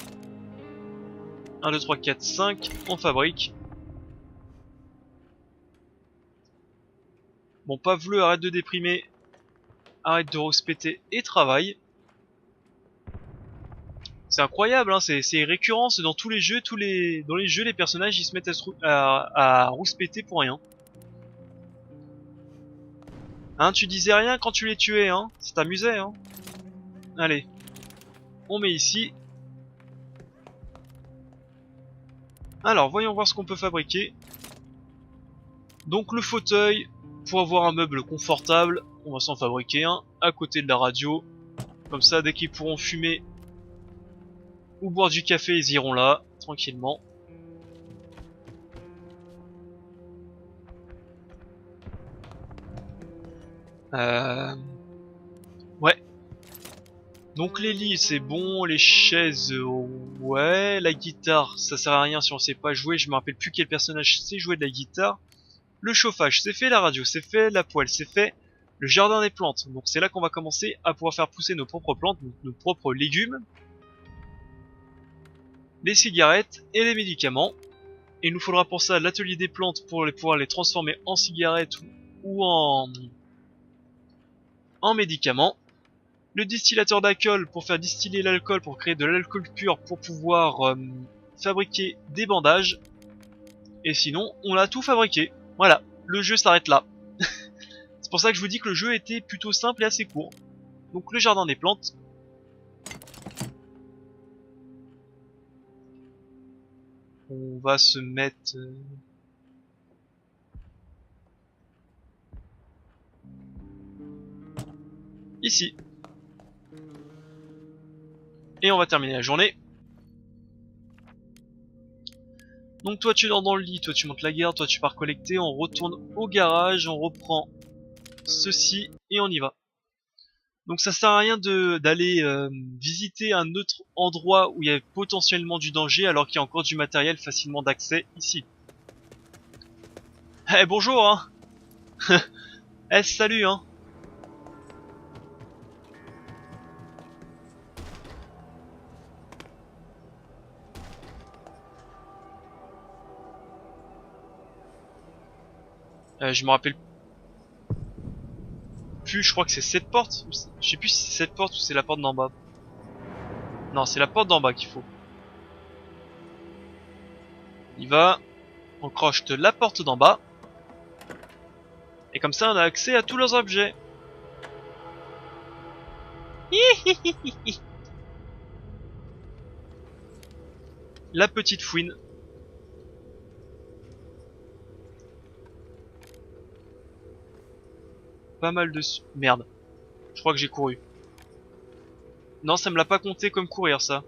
1, 2, 3, 4, 5. On fabrique. Bon, Pavleux, arrête de déprimer. Arrête de rouspéter et travaille. C'est incroyable, hein, c'est récurrent, c'est dans tous les jeux, dans les jeux, les personnages ils se mettent à rouspéter pour rien. Hein, tu disais rien quand tu les tuais, hein, ça t'amusait, hein. Allez, on met ici. Alors, voyons voir ce qu'on peut fabriquer. Donc le fauteuil, pour avoir un meuble confortable, on va s'en fabriquer un à côté de la radio. Comme ça, dès qu'ils pourront fumer ou boire du café, ils iront là, tranquillement. Ouais. Donc les lits c'est bon, les chaises ouais, la guitare ça sert à rien si on sait pas jouer, je me rappelle plus quel personnage sait jouer de la guitare. Le chauffage c'est fait, la radio c'est fait, la poêle c'est fait, le jardin des plantes, donc c'est là qu'on va commencer à pouvoir faire pousser nos propres plantes, nos propres légumes, les cigarettes et les médicaments. Et il nous faudra pour ça l'atelier des plantes pour pouvoir les transformer en cigarettes ou en médicaments. Le distillateur d'alcool pour faire distiller l'alcool pour créer de l'alcool pur pour pouvoir fabriquer des bandages. Et sinon, on a tout fabriqué. Voilà, le jeu s'arrête là. C'est pour ça que je vous dis que le jeu était plutôt simple et assez court. Donc le jardin des plantes. On va se mettre... ici. Et on va terminer la journée. Donc toi tu dors dans le lit, toi tu montes la guerre, toi tu pars collecter, on retourne au garage, on reprend ceci et on y va. Donc ça sert à rien d'aller visiter un autre endroit où il y a potentiellement du danger alors qu'il y a encore du matériel facilement d'accès ici. Eh bonjour hein. Eh salut hein. Je me rappelle plus, je crois que c'est cette porte. Je sais plus si c'est cette porte ou c'est la porte d'en bas. Non, c'est la porte d'en bas qu'il faut. On y va. On crochete la porte d'en bas. Et comme ça on a accès à tous leurs objets. La petite fouine. Pas mal de... Merde. Je crois que j'ai couru. Non, ça me l'a pas compté comme courir, ça.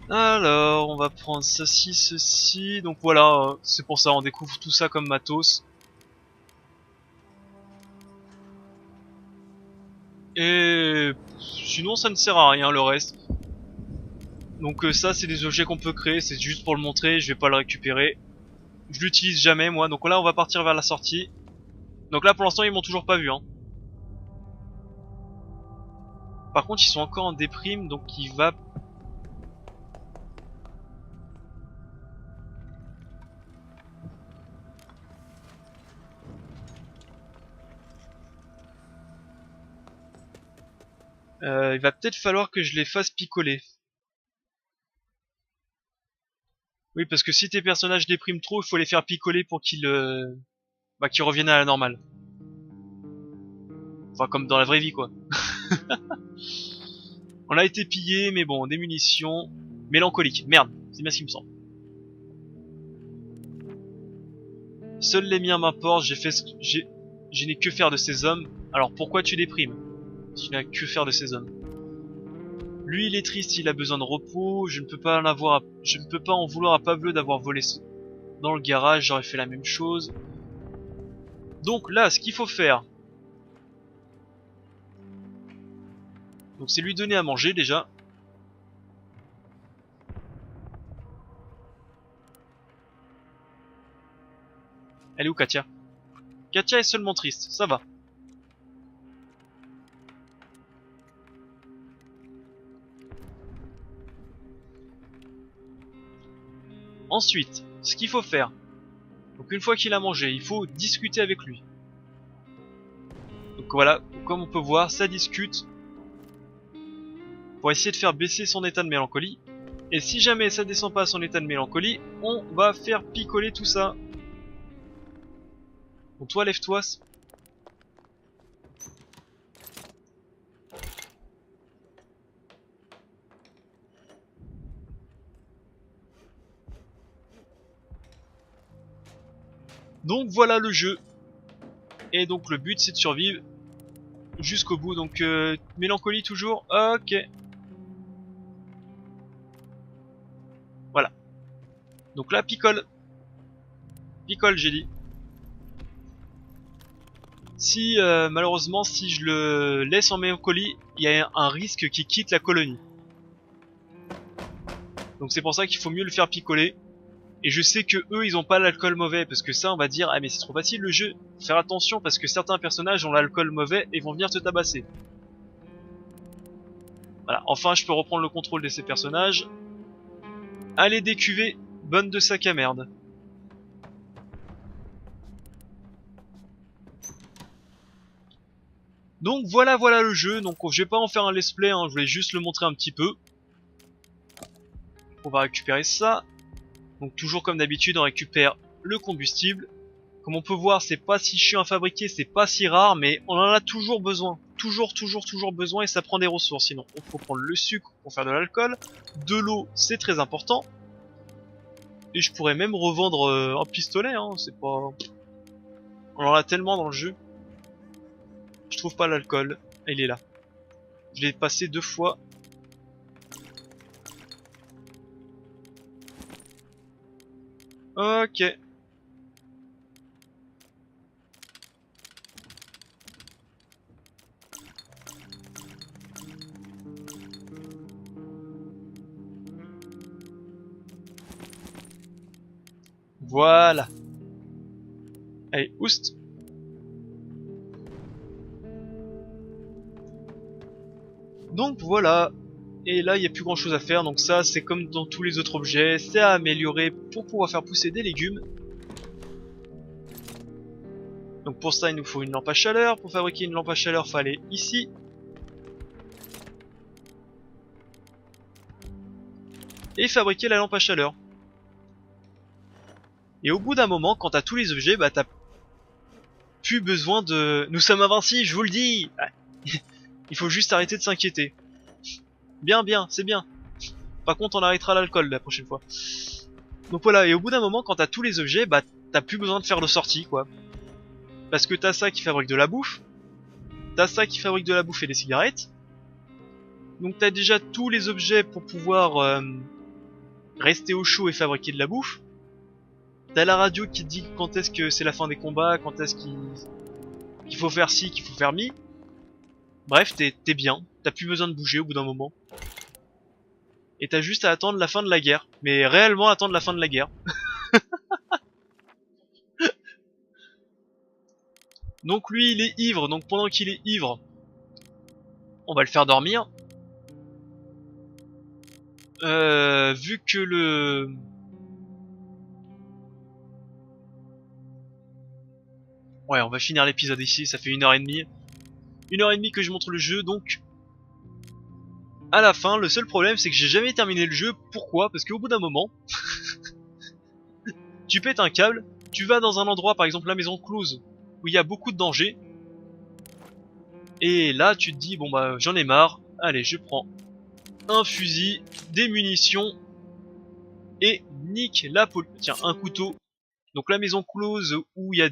Alors, on va prendre ceci, ceci. Donc voilà, c'est pour ça, on découvre tout ça comme matos. Et sinon, ça ne sert à rien, le reste. Donc ça, c'est des objets qu'on peut créer, c'est juste pour le montrer, je vais pas le récupérer. Je l'utilise jamais, moi. Donc là, on va partir vers la sortie. Donc là, pour l'instant, ils m'ont toujours pas vu, hein. Par contre, ils sont encore en déprime, donc il va... il va peut-être falloir que je les fasse picoler. Oui, parce que si tes personnages dépriment trop, il faut les faire picoler pour qu'ils qu'ils reviennent à la normale. Enfin, comme dans la vraie vie, quoi. On a été pillé, mais bon, des munitions. Mélancolique. Merde, c'est bien ce qu'il me semble. Seuls les miens m'importent, je n'ai que faire de ces hommes. Alors pourquoi tu déprimes? Tu n'as que faire de ces hommes. Lui, il est triste, il a besoin de repos. Je ne peux pas en vouloir à Pavleux d'avoir volé dans le garage. J'aurais fait la même chose. Donc là, ce qu'il faut faire, donc c'est lui donner à manger déjà. Elle est où Katia? Katia est seulement triste, ça va. Ensuite, ce qu'il faut faire, donc une fois qu'il a mangé, il faut discuter avec lui. Donc voilà, comme on peut voir, ça discute pour essayer de faire baisser son état de mélancolie. Et si jamais ça descend pas à son état de mélancolie, on va faire picoler tout ça. Donc toi, lève-toi. Donc voilà le jeu. Et donc le but c'est de survivre jusqu'au bout. Donc mélancolie toujours. Ok. Voilà. Donc là picole. Picole j'ai dit. Si malheureusement si je le laisse en mélancolie, il y a un risque qu'il quitte la colonie. Donc c'est pour ça qu'il faut mieux le faire picoler. Et je sais que eux ils ont pas l'alcool mauvais, parce que ça on va dire ah mais c'est trop facile le jeu. Faire attention parce que certains personnages ont l'alcool mauvais et vont venir te tabasser. Voilà, enfin je peux reprendre le contrôle de ces personnages. Allez décuver, bonne de sac à merde. Donc voilà le jeu, donc je vais pas en faire un let's play, hein, je voulais juste le montrer un petit peu. On va récupérer ça. Donc toujours comme d'habitude on récupère le combustible. Comme on peut voir c'est pas si chiant à fabriquer, c'est pas si rare, mais on en a toujours besoin. Toujours besoin et ça prend des ressources. Sinon il faut prendre le sucre pour faire de l'alcool. De l'eau c'est très important. Et je pourrais même revendre un pistolet, hein, c'est pas... On en a tellement dans le jeu. Je trouve pas l'alcool. Il est là. Je l'ai passé 2 fois. Ok. Voilà. Allez, oust. Donc voilà. Et là, il n'y a plus grand chose à faire. Donc ça, c'est comme dans tous les autres objets. C'est à améliorer pour pouvoir faire pousser des légumes. Donc pour ça, il nous faut une lampe à chaleur. Pour fabriquer une lampe à chaleur, fallait ici. Et fabriquer la lampe à chaleur. Et au bout d'un moment, quand t'as tous les objets, bah t'as plus besoin de... Nous sommes invincibles, je vous le dis. Il faut juste arrêter de s'inquiéter. Bien, bien, c'est bien. Par contre, on arrêtera l'alcool la prochaine fois. Donc voilà, et au bout d'un moment, quand t'as tous les objets, bah t'as plus besoin de faire de sortie, quoi. Parce que t'as ça qui fabrique de la bouffe. T'as ça qui fabrique de la bouffe et des cigarettes. Donc t'as déjà tous les objets pour pouvoir rester au chaud et fabriquer de la bouffe. T'as la radio qui te dit quand est-ce que c'est la fin des combats, quand est-ce qu'il faut faire ci, qu'il faut faire mi. Bref, t'es bien. T'as plus besoin de bouger au bout d'un moment. Et t'as juste à attendre la fin de la guerre. Mais réellement attendre la fin de la guerre. Donc lui, il est ivre. Donc pendant qu'il est ivre, on va le faire dormir. Vu que le... Ouais, on va finir l'épisode ici, ça fait 1h30. 1h30 que je montre le jeu, donc... À la fin, le seul problème, c'est que j'ai jamais terminé le jeu. Pourquoi? Parce qu'au bout d'un moment... tu pètes un câble, tu vas dans un endroit, par exemple la maison close, où il y a beaucoup de dangers. Et là, tu te dis, bon bah, j'en ai marre. Allez, je prends un fusil, des munitions, et nique la police. Tiens, un couteau. Donc la maison close où il y a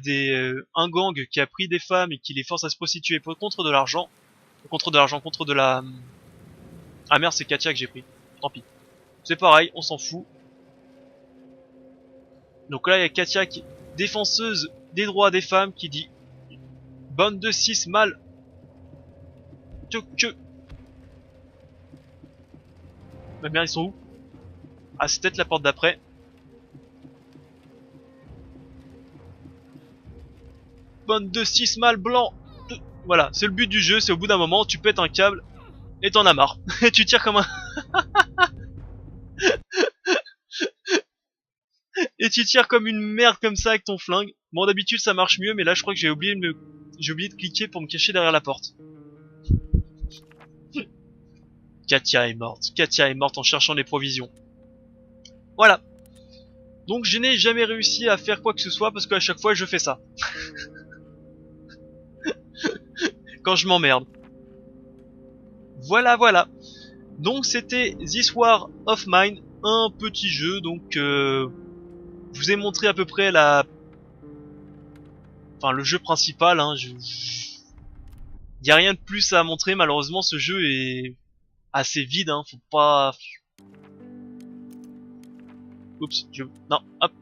un gang qui a pris des femmes et qui les force à se prostituer contre de l'argent. Contre de la... Ah merde, c'est Katia que j'ai pris. Tant pis. C'est pareil, on s'en fout. Donc là, il y a Katia qui est défenseuse des droits des femmes qui dit bande de 6 mâles. Que... Ma mère, ils sont où? Ah, c'est peut-être la porte d'après. Bande de 6 mâles blancs. Voilà, c'est le but du jeu, c'est au bout d'un moment, tu pètes un câble et t'en as marre. Et tu tires comme un... et tu tires comme une merde comme ça avec ton flingue. Bon, d'habitude ça marche mieux, mais là je crois que j'ai oublié de cliquer pour me cacher derrière la porte. Katia est morte. Katia est morte en cherchant des provisions. Voilà. Donc je n'ai jamais réussi à faire quoi que ce soit parce qu'à chaque fois je fais ça. Quand je m'emmerde. Voilà, voilà. Donc c'était This War of Mine, un petit jeu. Donc je vous ai montré à peu près le jeu principal. Hein. Y a rien de plus à montrer. Malheureusement, ce jeu est assez vide. Hein. Faut pas. Oups. Non. Hop.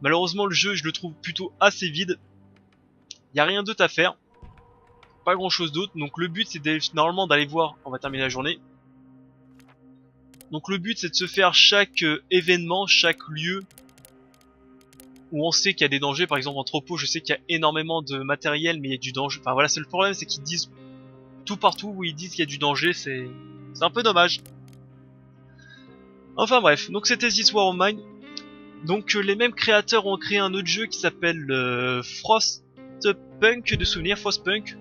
Malheureusement, le jeu, je le trouve plutôt assez vide. Y a rien d'autre à faire. Pas grand chose d'autre. Donc le but, c'est normalement d'aller voir. On va terminer la journée. Donc le but, c'est de se faire chaque événement, chaque lieu où on sait qu'il y a des dangers. Par exemple, en entrepôt, je sais qu'il y a énormément de matériel, mais il y a du danger. Enfin voilà, c'est le problème, c'est qu'ils disent tout partout où ils disent qu'il y a du danger, c'est un peu dommage. Enfin bref, donc c'était This War of Mine. Donc les mêmes créateurs ont créé un autre jeu qui s'appelle Frostpunk de souvenir, Frostpunk.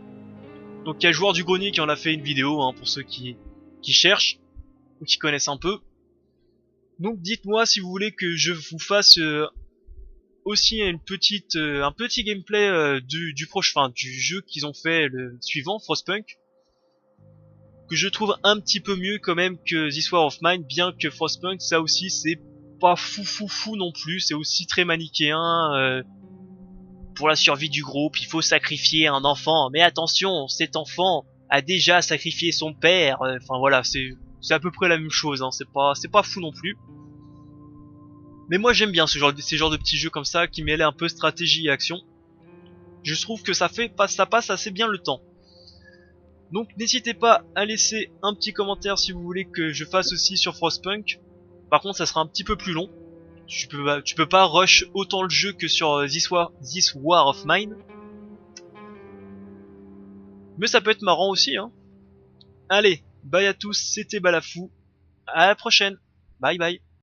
Donc il y a le joueur du grenier qui en a fait une vidéo, hein, pour ceux qui cherchent ou qui connaissent un peu. Donc dites-moi si vous voulez que je vous fasse aussi un petit gameplay du jeu qu'ils ont fait, le suivant, Frostpunk, que je trouve un petit peu mieux quand même que This War of Mine, bien que Frostpunk, ça aussi c'est pas fou non plus, c'est aussi très manichéen. pour la survie du groupe, il faut sacrifier un enfant. Mais attention, cet enfant a déjà sacrifié son père. Enfin voilà, c'est à peu près la même chose. Hein. C'est pas fou non plus. Mais moi j'aime bien ces genres de petits jeux comme ça qui mêlent un peu stratégie et action. Je trouve que ça passe assez bien le temps. Donc n'hésitez pas à laisser un petit commentaire si vous voulez que je fasse aussi sur Frostpunk. Par contre ça sera un petit peu plus long. Tu peux pas rush autant le jeu que sur This War of Mine. Mais ça peut être marrant aussi hein. Allez, bye à tous, c'était Balafou. À la prochaine. Bye bye.